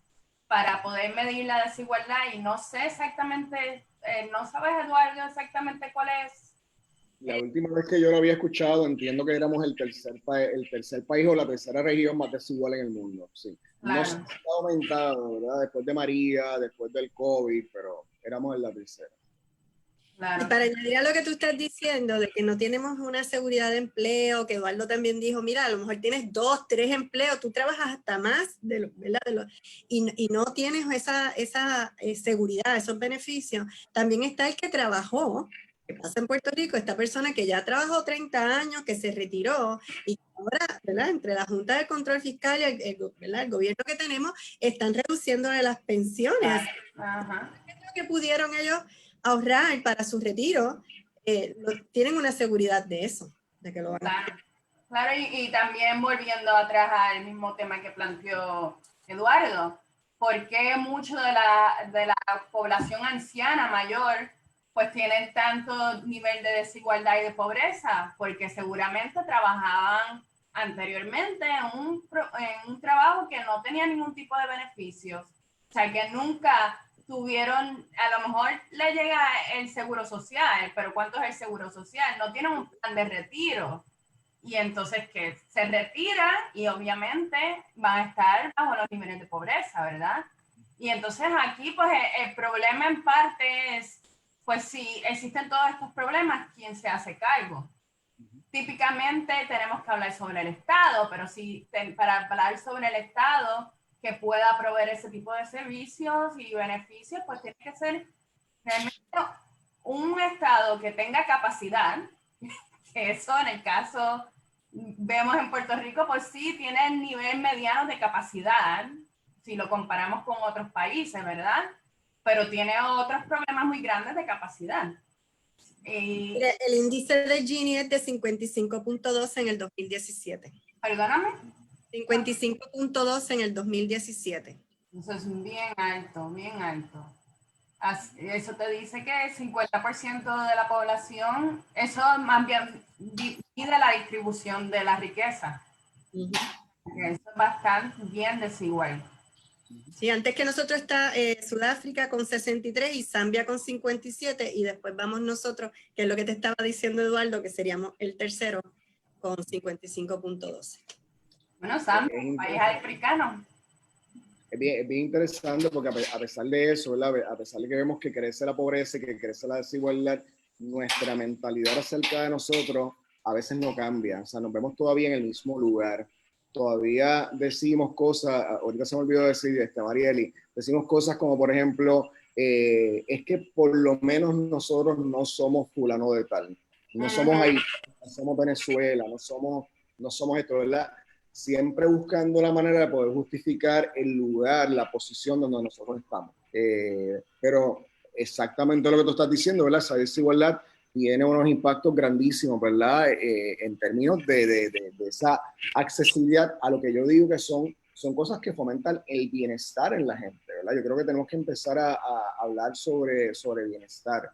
[SPEAKER 2] para poder medir la desigualdad, y no sé exactamente, no sabes, Eduardo, exactamente cuál es.
[SPEAKER 3] La última vez que yo lo había escuchado, entiendo que éramos el tercer país o la tercera región más desigual en el mundo. Sí.
[SPEAKER 2] Claro.
[SPEAKER 3] No se ha aumentado, ¿verdad? Después de María, después del COVID, pero éramos en la tercera.
[SPEAKER 2] Claro.
[SPEAKER 1] Y para añadir a lo que tú estás diciendo, de que no tenemos una seguridad de empleo, que Eduardo también dijo, mira, a lo mejor tienes 2, 3 empleos, tú trabajas hasta más, ¿verdad? Y no tienes esa seguridad, esos beneficios. También está el que trabajó, que pasa en Puerto Rico, esta persona que ya trabajó 30 años, que se retiró, y ahora, ¿verdad? Entre la Junta de Control Fiscal y el gobierno que tenemos, están reduciéndole las pensiones.
[SPEAKER 2] Ajá.
[SPEAKER 1] Que pudieron ellos ahorrar para su retiro, tienen una seguridad de eso, de que lo van a hacer.
[SPEAKER 2] Claro, y también volviendo atrás al mismo tema que planteó Eduardo, ¿por qué mucho de la población anciana mayor pues tienen tanto nivel de desigualdad y de pobreza? Porque seguramente trabajaban anteriormente en un trabajo que no tenía ningún tipo de beneficios. O sea, que nunca tuvieron, a lo mejor le llega el seguro social, pero ¿cuánto es el seguro social? No tienen un plan de retiro. Y entonces que se retira y obviamente van a estar bajo los niveles de pobreza, ¿verdad? Y entonces aquí pues el problema en parte es, pues si existen todos estos problemas, ¿quién se hace cargo? Típicamente tenemos que hablar sobre el Estado, pero para hablar sobre el Estado que pueda proveer ese tipo de servicios y beneficios, pues tiene que ser realmente un Estado que tenga capacidad, que eso en el caso vemos en Puerto Rico, pues sí tiene el nivel mediano de capacidad, si lo comparamos con otros países, ¿verdad? Pero tiene otros problemas muy grandes de capacidad.
[SPEAKER 1] Mire, el índice de Gini es de 55.2 en el 2017.
[SPEAKER 2] Perdóname.
[SPEAKER 1] 55.2 en el 2017.
[SPEAKER 2] Eso es bien alto, bien alto. Eso te dice que el 50% de la población, eso más bien divide la distribución de la riqueza. Eso es bastante bien desigual.
[SPEAKER 1] Sí, antes que nosotros está Sudáfrica con 63 y Zambia con 57, y después vamos nosotros, que es lo que te estaba diciendo Eduardo, que seríamos el tercero con 55.12.
[SPEAKER 2] Bueno, Zambia, un país africano.
[SPEAKER 3] Es bien interesante porque a pesar de eso, ¿verdad? A pesar de que vemos que crece la pobreza y que crece la desigualdad, nuestra mentalidad acerca de nosotros a veces no cambia. O sea, nos vemos todavía en el mismo lugar. Todavía decimos cosas, ahorita se me olvidó decir, Marieli, decimos cosas como, por ejemplo, es que por lo menos nosotros no somos fulano de tal. No somos Haití, no somos Venezuela, no somos esto, ¿verdad? Siempre buscando la manera de poder justificar el lugar, la posición donde nosotros estamos. Pero exactamente lo que tú estás diciendo, ¿verdad? Esa desigualdad tiene unos impactos grandísimos, ¿verdad? En términos de esa accesibilidad a lo que yo digo que son cosas que fomentan el bienestar en la gente, ¿verdad? Yo creo que tenemos que empezar a hablar sobre bienestar.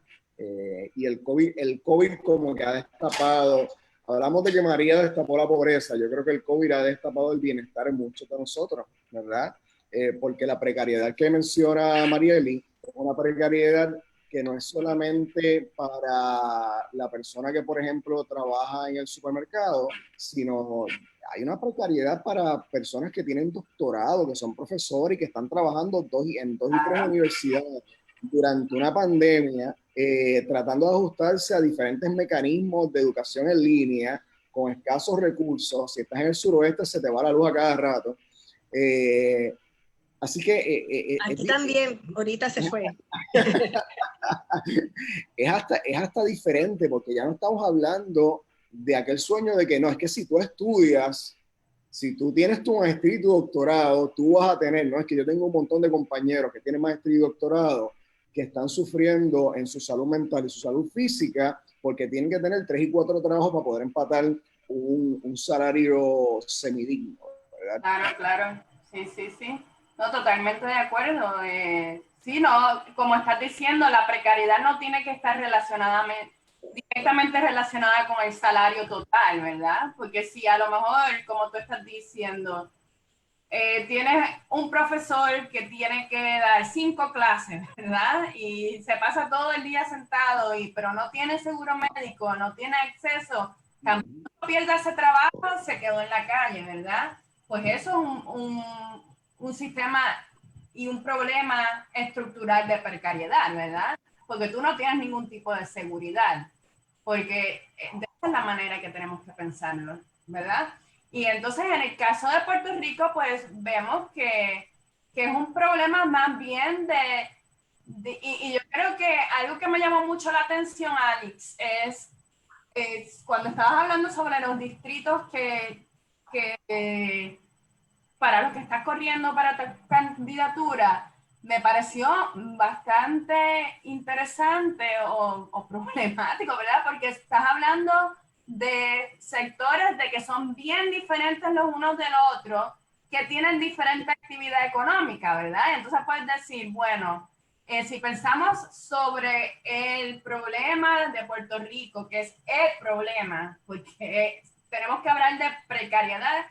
[SPEAKER 3] Y el COVID como que ha destapado. Hablamos de que María destapó la pobreza. Yo creo que el COVID ha destapado el bienestar en muchos de nosotros, ¿verdad? Porque la precariedad que menciona Marieli es una precariedad que no es solamente para la persona que, por ejemplo, trabaja en el supermercado, sino hay una precariedad para personas que tienen doctorado, que son profesores y que están trabajando en 2 y 3 universidades durante una pandemia, tratando de ajustarse a diferentes mecanismos de educación en línea, con escasos recursos. Si estás en el suroeste, se te va la luz a cada rato. Así que...
[SPEAKER 1] Aquí también, ahorita se fue.
[SPEAKER 3] es hasta diferente, porque ya no estamos hablando de aquel sueño de que no, es que si tú estudias, si tú tienes tu maestría y tu doctorado, tú vas a tener, no es que yo tengo un montón de compañeros que tienen maestría y doctorado que están sufriendo en su salud mental y su salud física porque tienen que tener 3 y 4 trabajos para poder empatar un salario semidigno, ¿verdad?
[SPEAKER 2] Claro, claro, sí. No, totalmente de acuerdo. Sí, no, como estás diciendo, la precariedad no tiene que estar directamente relacionada con el salario total, ¿verdad? Porque si a lo mejor, como tú estás diciendo, tienes un profesor que tiene que dar 5 clases, ¿verdad? Y se pasa todo el día sentado, pero no tiene seguro médico, no tiene acceso, también pierde ese trabajo, se quedó en la calle, ¿verdad? Pues eso es un sistema y un problema estructural de precariedad, ¿verdad? Porque tú no tienes ningún tipo de seguridad, porque de esa es la manera que tenemos que pensarlo, ¿verdad? Y entonces en el caso de Puerto Rico, pues vemos que es un problema más bien y yo creo que algo que me llamó mucho la atención, Alex, es cuando estabas hablando sobre los distritos que para los que estás corriendo para tu candidatura, me pareció bastante interesante o problemático, ¿verdad? Porque estás hablando de sectores de que son bien diferentes los unos de los otros, que tienen diferente actividad económica, ¿verdad? Entonces puedes decir, bueno, si pensamos sobre el problema de Puerto Rico, que es el problema, porque tenemos que hablar de precariedad,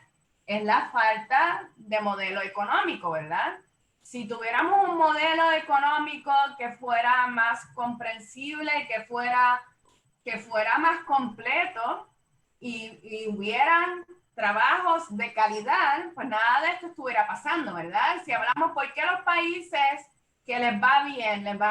[SPEAKER 2] es la falta de modelo económico, ¿verdad? Si tuviéramos un modelo económico que fuera más comprensible, que fuera más completo y hubieran trabajos de calidad, pues nada de esto estuviera pasando, ¿verdad? Si hablamos por qué los países que les va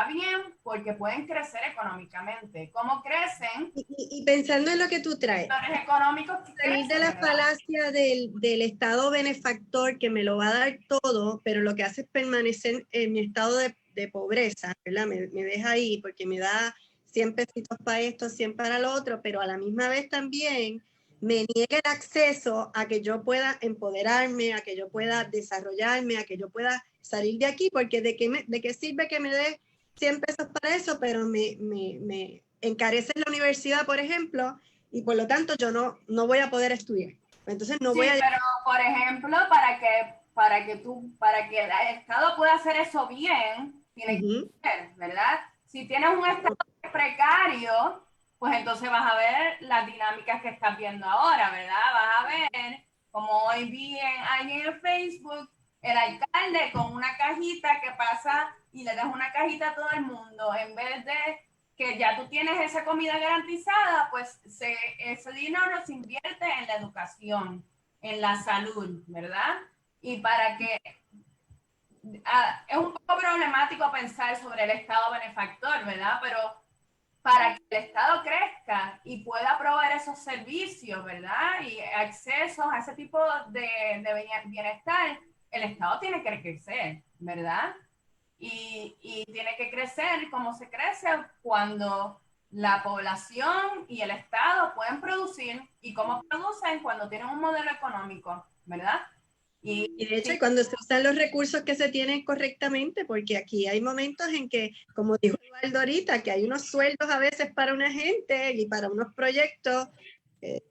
[SPEAKER 2] bien porque pueden crecer económicamente. ¿Cómo crecen?
[SPEAKER 1] Y pensando en lo que tú traes,
[SPEAKER 2] Sectores económicos que
[SPEAKER 1] salir de la
[SPEAKER 2] ¿verdad?
[SPEAKER 1] falacia del Estado benefactor que me lo va a dar todo, pero lo que hace es permanecer en mi estado de pobreza, ¿verdad? Me deja ahí porque me da 100 pesitos para esto, 100 para lo otro, pero a la misma vez también me niega el acceso a que yo pueda empoderarme, a que yo pueda desarrollarme, a que yo pueda salir de aquí, porque de qué sirve que me dé 100 pesos para eso, pero me encarece la universidad, por ejemplo, y por lo tanto yo no voy a poder estudiar. Entonces no
[SPEAKER 2] Sí,
[SPEAKER 1] voy a...
[SPEAKER 2] pero por ejemplo, para que el Estado pueda hacer eso bien, tiene que ser, ¿verdad? Si tienes un Estado precario, pues entonces vas a ver las dinámicas que estás viendo ahora, ¿verdad? Vas a ver, como hoy vi alguien en Facebook, el alcalde con una cajita que pasa y le das una cajita a todo el mundo, en vez de que ya tú tienes esa comida garantizada, pues ese dinero se invierte en la educación, en la salud, ¿verdad? Y para que es un poco problemático pensar sobre el Estado benefactor, ¿verdad? Pero para que el Estado crezca y pueda proveer esos servicios, ¿verdad? Y accesos a ese tipo de bienestar, el Estado tiene que crecer, ¿verdad? Y tiene que crecer como se crece cuando la población y el Estado pueden producir y cómo producen cuando tienen un modelo económico, ¿verdad?
[SPEAKER 1] Y de hecho, cuando se usan los recursos que se tienen correctamente, porque aquí hay momentos en que, como dijo Eduardo ahorita, que hay unos sueldos a veces para una gente y para unos proyectos,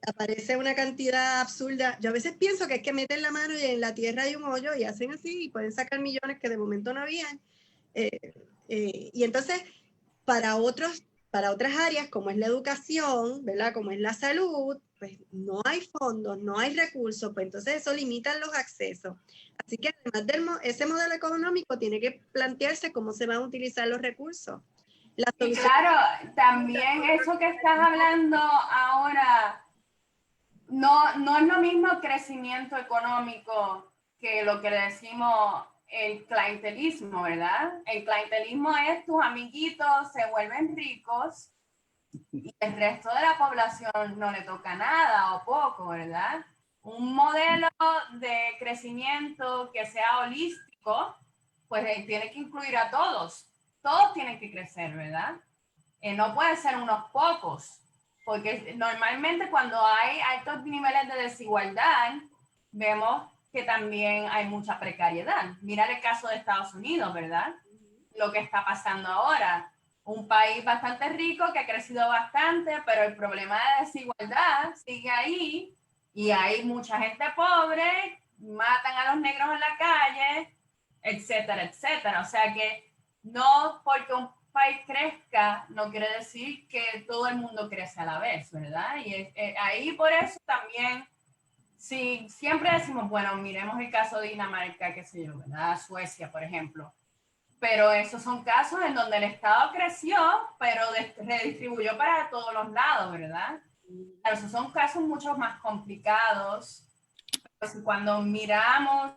[SPEAKER 1] aparece una cantidad absurda. Yo a veces pienso que es que meten la mano y en la tierra hay un hoyo y hacen así y pueden sacar millones que de momento no habían. Y entonces, para otras áreas, como es la educación, ¿verdad? Como es la salud, pues no hay fondos, no hay recursos, pues entonces eso limita los accesos. Así que además ese modelo económico tiene que plantearse cómo se van a utilizar los recursos. la
[SPEAKER 2] Y
[SPEAKER 1] solución.
[SPEAKER 2] claro, también eso que estás hablando ahora, no es lo mismo crecimiento económico que lo que le decimos el clientelismo, ¿verdad? El clientelismo es tus amiguitos se vuelven ricos y el resto de la población no le toca nada o poco, ¿verdad? Un modelo de crecimiento que sea holístico, pues tiene que incluir a todos. Todos tienen que crecer, ¿verdad? No puede ser unos pocos, porque normalmente cuando hay altos niveles de desigualdad, vemos que también hay mucha precariedad. Mira el caso de Estados Unidos, ¿verdad? Lo que está pasando ahora. Un país bastante rico que ha crecido bastante, pero el problema de desigualdad sigue ahí y hay mucha gente pobre, matan a los negros en la calle, etcétera, etcétera. O sea que no porque un país crezca no quiere decir que todo el mundo crece a la vez, ¿verdad? Y ahí por eso también, sí, siempre decimos, bueno, miremos el caso de Dinamarca, qué sé yo, ¿verdad? Suecia, por ejemplo. Pero esos son casos en donde el Estado creció, pero redistribuyó para todos los lados, ¿verdad? Pero esos son casos mucho más complicados. Pues cuando miramos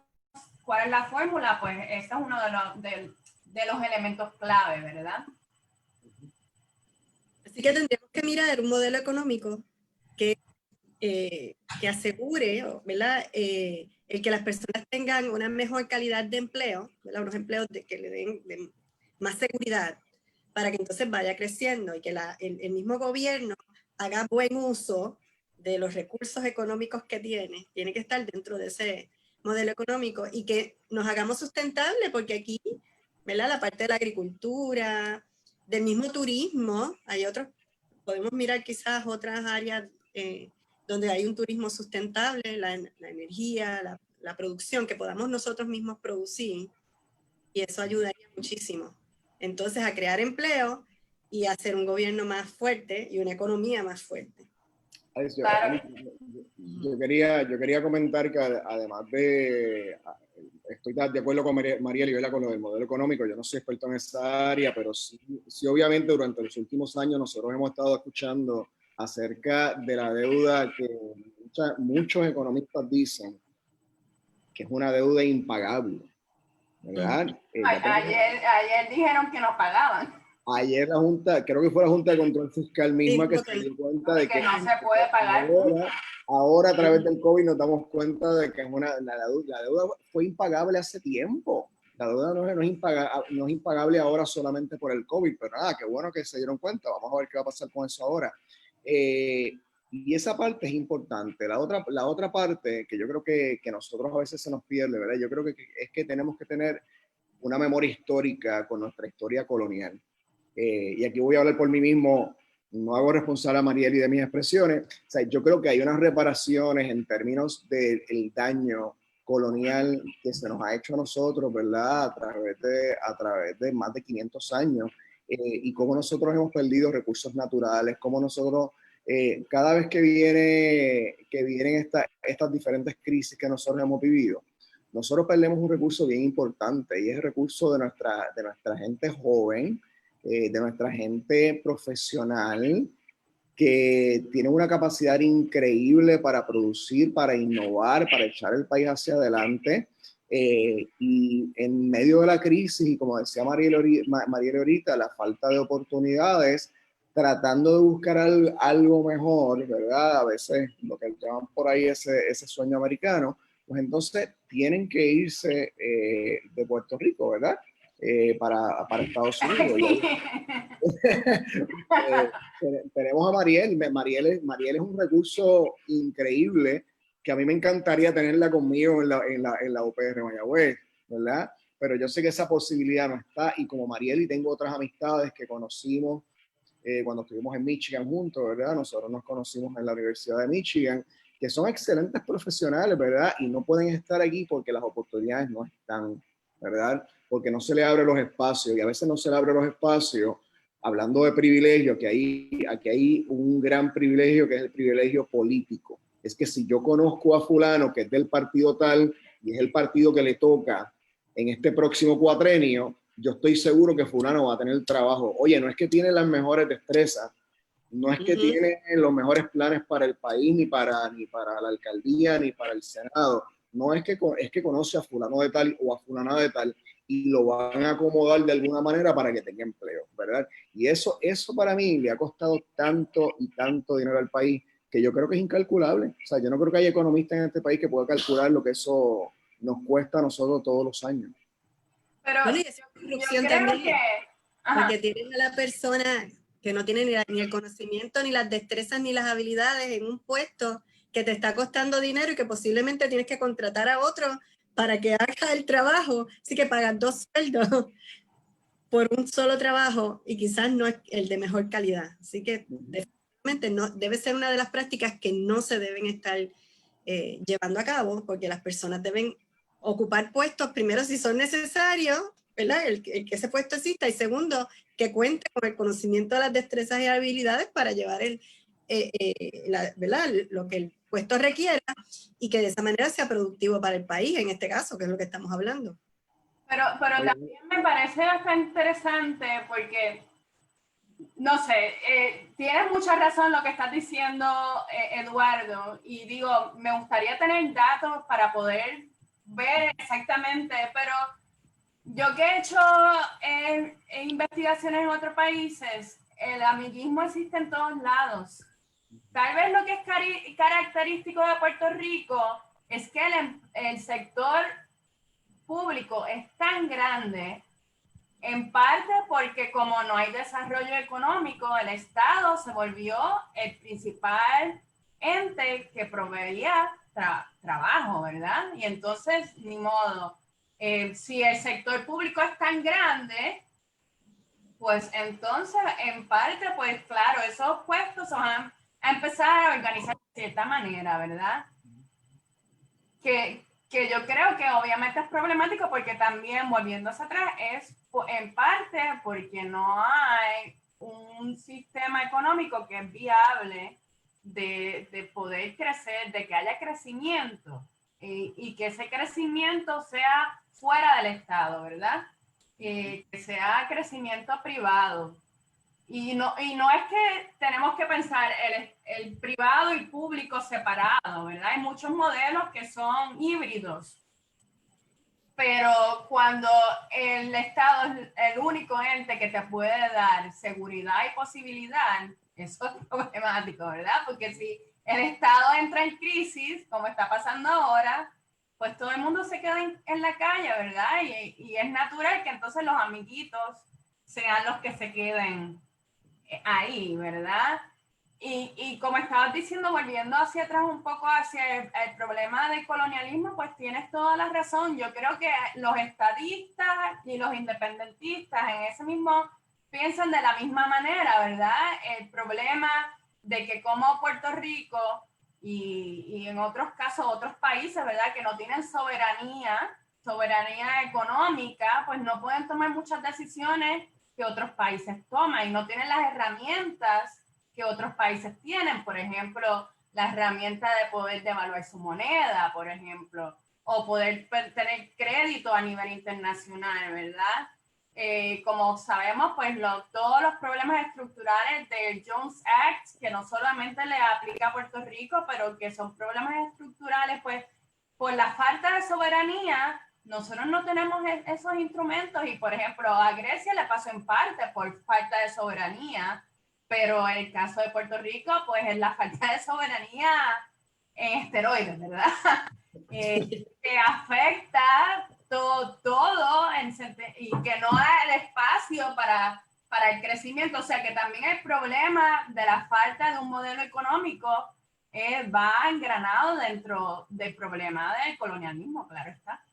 [SPEAKER 2] cuál es la fórmula, pues ese es uno de los elementos clave, ¿verdad?
[SPEAKER 1] Así que tendríamos que mirar un modelo económico que asegure, ¿verdad? El que las personas tengan una mejor calidad de empleo, ¿verdad? Unos empleos que le den más seguridad, para que entonces vaya creciendo y que el mismo gobierno haga buen uso de los recursos económicos que tiene que estar dentro de ese modelo económico y que nos hagamos sustentables, porque aquí, ¿verdad? La parte de la agricultura, del mismo turismo, hay otros, podemos mirar quizás otras áreas donde hay un turismo sustentable, la energía, la producción, que podamos nosotros mismos producir, y eso ayudaría muchísimo. Entonces, a crear empleo y a hacer un gobierno más fuerte y una economía más fuerte.
[SPEAKER 2] Claro.
[SPEAKER 3] Yo quería comentar que además de, estoy de acuerdo con Mariel y con lo del modelo económico, yo no soy experto en esa área, pero sí obviamente durante los últimos años nosotros hemos estado escuchando acerca de la deuda que muchos economistas dicen que es una deuda impagable, ¿verdad?
[SPEAKER 2] Ayer dijeron que no pagaban.
[SPEAKER 3] Ayer la Junta, creo que fue la Junta de Control Fiscal misma que se dio cuenta de que
[SPEAKER 2] no se puede pagar.
[SPEAKER 3] Ahora a través del COVID nos damos cuenta de que la deuda fue impagable hace tiempo. La deuda no es impagable ahora solamente por el COVID, pero nada, qué bueno que se dieron cuenta. Vamos a ver qué va a pasar con eso ahora. Y esa parte es importante. La otra parte que yo creo que nosotros a veces se nos pierde, ¿verdad? Yo creo que es que tenemos que tener una memoria histórica con nuestra historia colonial. Y aquí voy a hablar por mí mismo, no hago responsable a Mariel y de mis expresiones. O sea, yo creo que hay unas reparaciones en términos del daño colonial que se nos ha hecho a nosotros, ¿verdad? A través de más de 500 años, y cómo nosotros hemos perdido recursos naturales, cómo nosotros, cada vez que vienen estas diferentes crisis que nosotros hemos vivido, nosotros perdemos un recurso bien importante, y es el recurso de nuestra gente joven, de nuestra gente profesional, que tiene una capacidad increíble para producir, para innovar, para echar el país hacia adelante. Y en medio de la crisis, y como decía Mariel ahorita, la falta de oportunidades, tratando de buscar algo mejor, ¿verdad? A veces lo que llaman por ahí ese sueño americano, pues entonces tienen que irse de Puerto Rico, ¿verdad? Para Estados Unidos. Tenemos a Mariel. Mariel es un recurso increíble que a mí me encantaría tenerla conmigo en la UPR Mayagüez, ¿verdad? Pero yo sé que esa posibilidad no está, y como Mariel y tengo otras amistades que conocimos cuando estuvimos en Michigan juntos, ¿verdad? Nosotros nos conocimos en la Universidad de Michigan, que son excelentes profesionales, ¿verdad? Y no pueden estar aquí porque las oportunidades no están, ¿verdad? Porque no se le abren los espacios, y a veces no se le abren los espacios. Hablando de privilegio, aquí hay un gran privilegio, que es el privilegio político. Es que si yo conozco a fulano que es del partido tal y es el partido que le toca en este próximo cuatrenio, yo estoy seguro que fulano va a tener trabajo. Oye, no es que tiene las mejores destrezas, no es que tiene los mejores planes para el país, ni para la alcaldía, ni para el Senado. No es que conoce a fulano de tal o a fulana de tal y lo van a acomodar de alguna manera para que tenga empleo, ¿verdad? Y eso para mí le ha costado tanto y tanto dinero al país que yo creo que es incalculable. O sea, yo no creo que haya economistas en este país que pueda calcular lo que eso nos cuesta a nosotros todos los años.
[SPEAKER 2] Pero
[SPEAKER 1] Bueno, y esa
[SPEAKER 2] yo
[SPEAKER 1] corrupción
[SPEAKER 2] creo
[SPEAKER 1] también,
[SPEAKER 2] que... Ajá.
[SPEAKER 1] porque tienes a la persona que no tiene ni el conocimiento, ni las destrezas, ni las habilidades en un puesto que te está costando dinero y que posiblemente tienes que contratar a otro para que haga el trabajo. Así que pagas 2 sueldos por un solo trabajo y quizás no es el de mejor calidad. Así que definitivamente no, debe ser una de las prácticas que no se deben estar llevando a cabo, porque las personas deben ocupar puestos, primero si son necesarios, ¿verdad? El que ese puesto exista, y segundo, que cuente con el conocimiento de las destrezas y habilidades para llevar ¿verdad? Lo que el puesto requiera, y que de esa manera sea productivo para el país, en este caso, que es lo que estamos hablando.
[SPEAKER 2] Pero también me parece bastante interesante porque, no sé, tienes mucha razón lo que estás diciendo, Eduardo, y digo, me gustaría tener datos para poder ver exactamente, pero yo que he hecho investigaciones en otros países, el amiguismo existe en todos lados. Tal vez lo que es característico de Puerto Rico es que el sector público es tan grande, en parte porque como no hay desarrollo económico, el Estado se volvió el principal ente que proveía trabajo, ¿verdad? Y entonces, ni modo. Si el sector público es tan grande, pues entonces, en parte, pues claro, esos puestos van a empezar a organizar de cierta manera, ¿verdad? Que yo creo que obviamente es problemático porque también, volviéndose atrás, es en parte porque no hay un sistema económico que es viable de poder crecer, de que haya crecimiento y que ese crecimiento sea fuera del Estado, ¿verdad? Que sea crecimiento privado. Y no es que tenemos que pensar el privado y público separado, ¿verdad? Hay muchos modelos que son híbridos, pero cuando el Estado es el único ente que te puede dar seguridad y posibilidad, eso es problemático, ¿verdad? Porque si el Estado entra en crisis, como está pasando ahora, pues todo el mundo se queda en la calle, ¿verdad? Y es natural que entonces los amiguitos sean los que se queden ahí, ¿verdad? Y como estabas diciendo, volviendo hacia atrás un poco hacia el problema del colonialismo, pues tienes toda la razón. Yo creo que los estadistas y los independentistas en ese mismo piensan de la misma manera, ¿verdad? El problema de que como Puerto Rico y en otros casos otros países, ¿verdad? Que no tienen soberanía económica, pues no pueden tomar muchas decisiones que otros países toman y no tienen las herramientas que otros países tienen, por ejemplo, la herramienta de poder devaluar su moneda, por ejemplo, o poder tener crédito a nivel internacional, ¿verdad? Como sabemos, pues todos los problemas estructurales del Jones Act, que no solamente le aplica a Puerto Rico, pero que son problemas estructurales, pues por la falta de soberanía, nosotros no tenemos esos instrumentos y, por ejemplo, a Grecia le pasó en parte por falta de soberanía, pero en el caso de Puerto Rico, pues es la falta de soberanía en esteroides, ¿verdad? Que afecta todo y que no da el espacio para el crecimiento. O sea que también el problema de la falta de un modelo económico va engranado dentro del problema del colonialismo, claro está.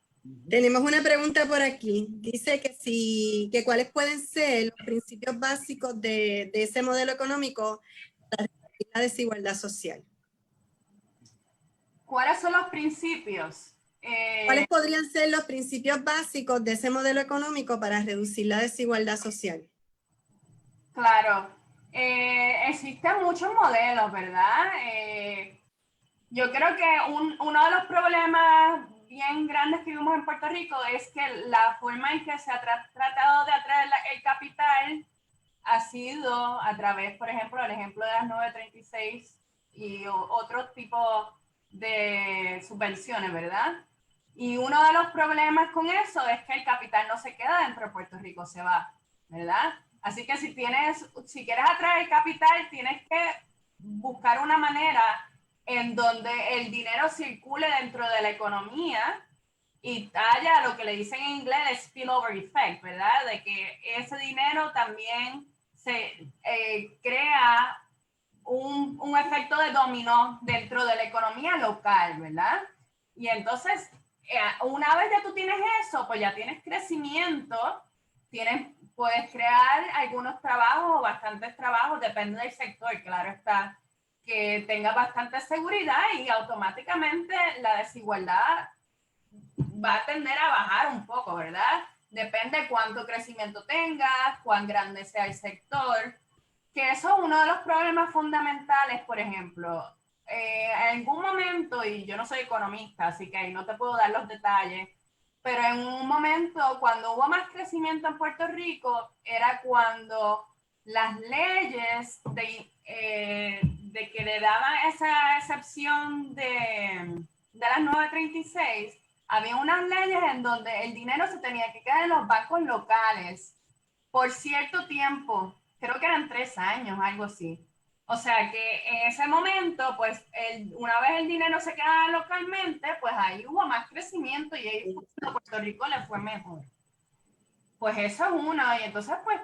[SPEAKER 1] Tenemos una pregunta por aquí. Dice que cuáles pueden ser los principios básicos de ese modelo económico para reducir la desigualdad social.
[SPEAKER 2] ¿Cuáles son los principios?
[SPEAKER 1] ¿Cuáles podrían ser los principios básicos de ese modelo económico para reducir la desigualdad social?
[SPEAKER 2] Claro, existen muchos modelos, ¿verdad? Yo creo que uno de los problemas bien grandes que vimos en Puerto Rico es que la forma en que se ha tratado de atraer el capital ha sido a través, por ejemplo, el ejemplo de las 936 y otros tipos de subvenciones, ¿verdad? Y uno de los problemas con eso es que el capital no se queda dentro de Puerto Rico, se va, ¿verdad? Así que si quieres atraer capital, tienes que buscar una manera en donde el dinero circule dentro de la economía y haya lo que le dicen en inglés el spillover effect, ¿verdad? De que ese dinero también se crea un efecto de dominó dentro de la economía local, ¿verdad? Y entonces, una vez ya tú tienes eso, pues ya tienes crecimiento, puedes crear algunos trabajos o bastantes trabajos, depende del sector, claro está, que tenga bastante seguridad y automáticamente la desigualdad va a tender a bajar un poco, ¿verdad? Depende cuánto crecimiento tengas, cuán grande sea el sector, que eso es uno de los problemas fundamentales, por ejemplo. En algún momento, y yo no soy economista, así que ahí no te puedo dar los detalles, pero en un momento cuando hubo más crecimiento en Puerto Rico, era cuando las leyes de que le daban esa excepción de las 936, había unas leyes en donde el dinero se tenía que quedar en los bancos locales por cierto tiempo, creo que eran 3 años, algo así. O sea que en ese momento, pues una vez el dinero se quedaba localmente, pues ahí hubo más crecimiento y ahí a Puerto Rico le fue mejor. Pues eso es uno, y entonces pues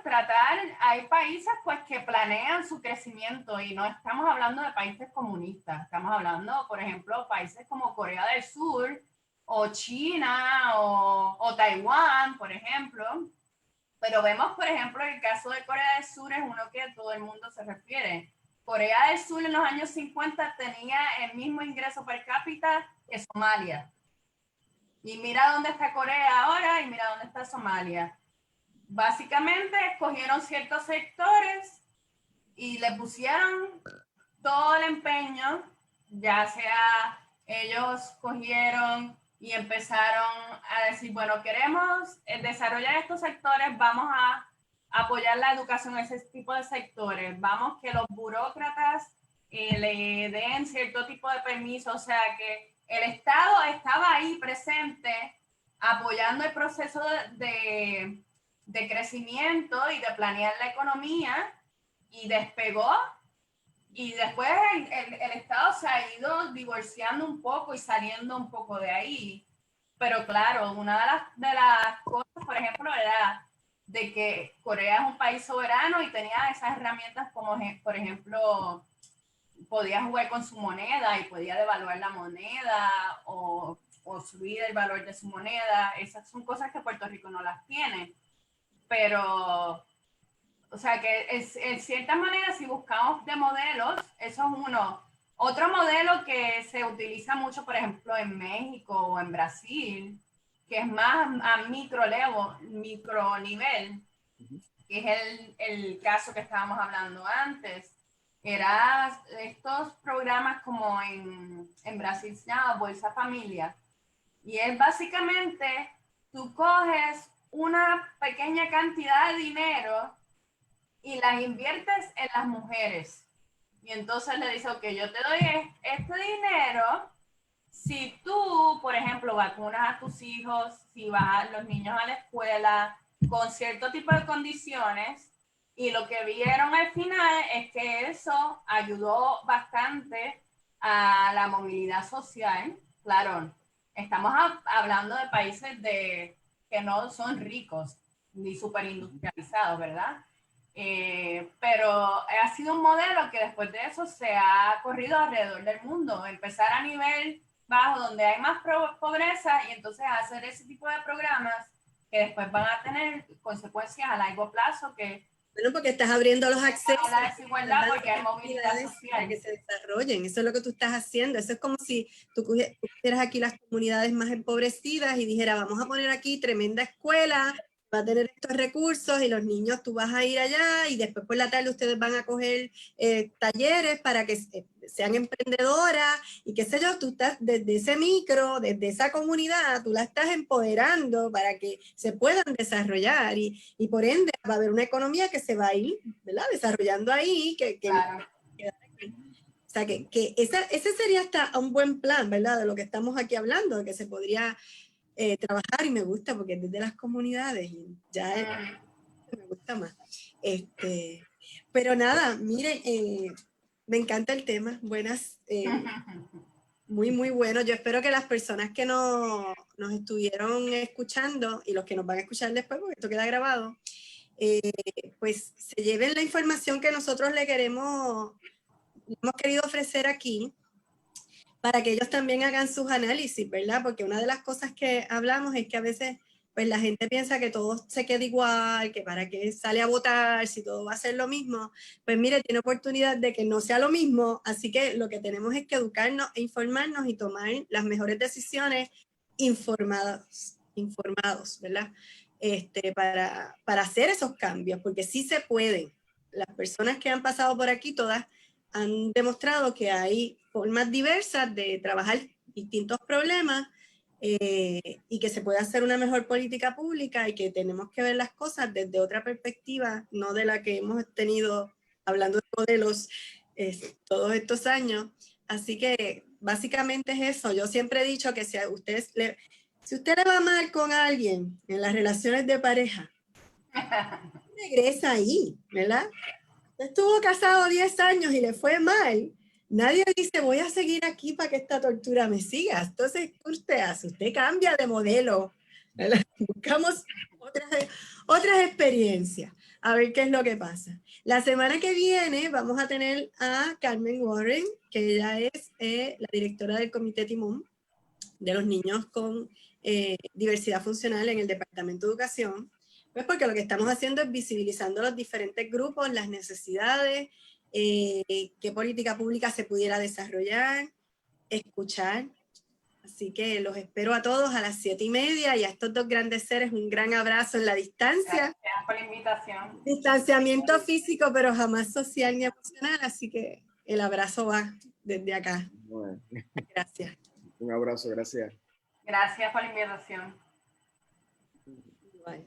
[SPEAKER 2] hay países pues que planean su crecimiento y no estamos hablando de países comunistas, estamos hablando, por ejemplo, países como Corea del Sur o China o Taiwán, por ejemplo. Pero vemos, por ejemplo, el caso de Corea del Sur es uno que todo el mundo se refiere. Corea del Sur en los años 50 tenía el mismo ingreso per cápita que Somalia. Y mira dónde está Corea ahora y mira dónde está Somalia. Básicamente escogieron ciertos sectores y le pusieron todo el empeño, ya sea ellos cogieron y empezaron a decir, bueno, queremos desarrollar estos sectores, vamos a apoyar la educación en ese tipo de sectores, vamos que los burócratas le den cierto tipo de permiso, o sea que el Estado estaba ahí presente apoyando el proceso de crecimiento y de planear la economía y despegó. Y después el Estado se ha ido divorciando un poco y saliendo un poco de ahí. Pero claro, una de las cosas, por ejemplo, era de que Corea es un país soberano y tenía esas herramientas como, por ejemplo, podía jugar con su moneda y podía devaluar la moneda o subir el valor de su moneda. Esas son cosas que Puerto Rico no las tiene. Pero... O sea que en cierta manera, si buscamos de modelos, eso es uno. Otro modelo que se utiliza mucho, por ejemplo, en México o en Brasil, que es más a micronivel, que es el caso que estábamos hablando antes, era estos programas como en Brasil se llama Bolsa Familia. Y es básicamente, tú coges una pequeña cantidad de dinero y las inviertes en las mujeres. Y entonces le dice, ok, yo te doy este dinero si tú, por ejemplo, vacunas a tus hijos, si vas a los niños a la escuela con cierto tipo de condiciones. Y lo que vieron al final es que eso ayudó bastante a la movilidad social. Claro, estamos hablando de países que no son ricos ni superindustrializados, ¿verdad? Pero ha sido un modelo que después de eso se ha corrido alrededor del mundo. Empezar a nivel bajo donde hay más pobreza y entonces hacer ese tipo de programas que después van a tener consecuencias a largo plazo que...
[SPEAKER 1] Bueno, porque estás abriendo los accesos
[SPEAKER 2] a la desigualdad porque hay movilidad social.
[SPEAKER 1] Para que se desarrollen. Eso es lo que tú estás haciendo. Eso es como si tú pusieras aquí las comunidades más empobrecidas y dijera, vamos a poner aquí tremenda escuela, va a tener estos recursos y los niños tú vas a ir allá y después por la tarde ustedes van a coger talleres para que sean emprendedoras y qué sé yo, tú estás desde ese micro, desde esa comunidad, tú la estás empoderando para que se puedan desarrollar y por ende va a haber una economía que se va a ir, ¿verdad? Desarrollando ahí,
[SPEAKER 2] Claro.
[SPEAKER 1] o sea, que ese sería hasta un buen plan, ¿verdad? De lo que estamos aquí hablando, de que se podría trabajar y me gusta porque es desde las comunidades y ya me gusta más. Pero nada, miren, me encanta el tema, buenas, muy, muy bueno. Yo espero que las personas que nos estuvieron escuchando y los que nos van a escuchar después, porque esto queda grabado, pues se lleven la información que nosotros le hemos querido ofrecer aquí para que ellos también hagan sus análisis, ¿verdad? Porque una de las cosas que hablamos es que a veces pues la gente piensa que todo se queda igual, que para qué sale a votar si todo va a ser lo mismo. Pues mire, tiene oportunidad de que no sea lo mismo, así que lo que tenemos es que educarnos e informarnos y tomar las mejores decisiones informados, ¿verdad? Para hacer esos cambios, porque sí se pueden. Las personas que han pasado por aquí, todas han demostrado que hay formas diversas de trabajar distintos problemas y que se puede hacer una mejor política pública y que tenemos que ver las cosas desde otra perspectiva, no de la que hemos tenido hablando de modelos todos estos años. Así que básicamente es eso. Yo siempre he dicho que si usted le va mal con alguien en las relaciones de pareja, regresa ahí, ¿verdad? Estuvo casado 10 años y le fue mal. Nadie dice, voy a seguir aquí para que esta tortura me siga. Entonces, ¿qué usted hace? Usted cambia de modelo. ¿Verdad? Buscamos otras experiencias, a ver qué es lo que pasa. La semana que viene vamos a tener a Carmen Warren, que ella es la directora del Comité Timón de los niños con diversidad funcional en el Departamento de Educación. Pues porque lo que estamos haciendo es visibilizando los diferentes grupos, las necesidades, qué política pública se pudiera desarrollar, escuchar. Así que los espero a todos a las 7:30 y a estos dos grandes seres un gran abrazo en la distancia.
[SPEAKER 2] Gracias por la invitación.
[SPEAKER 1] Distanciamiento físico, pero jamás social ni emocional, así que el abrazo va desde acá.
[SPEAKER 3] Bueno,
[SPEAKER 1] Gracias.
[SPEAKER 3] un abrazo, gracias.
[SPEAKER 2] Gracias por la invitación.
[SPEAKER 1] Bye.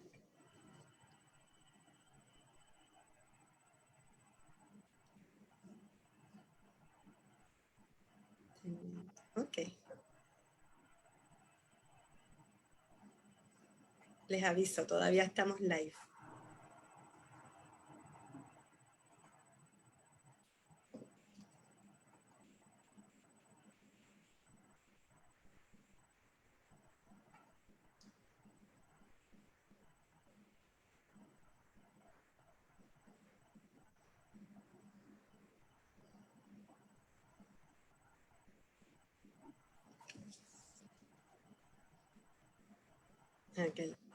[SPEAKER 1] Ok. Les aviso, todavía estamos live. Okay.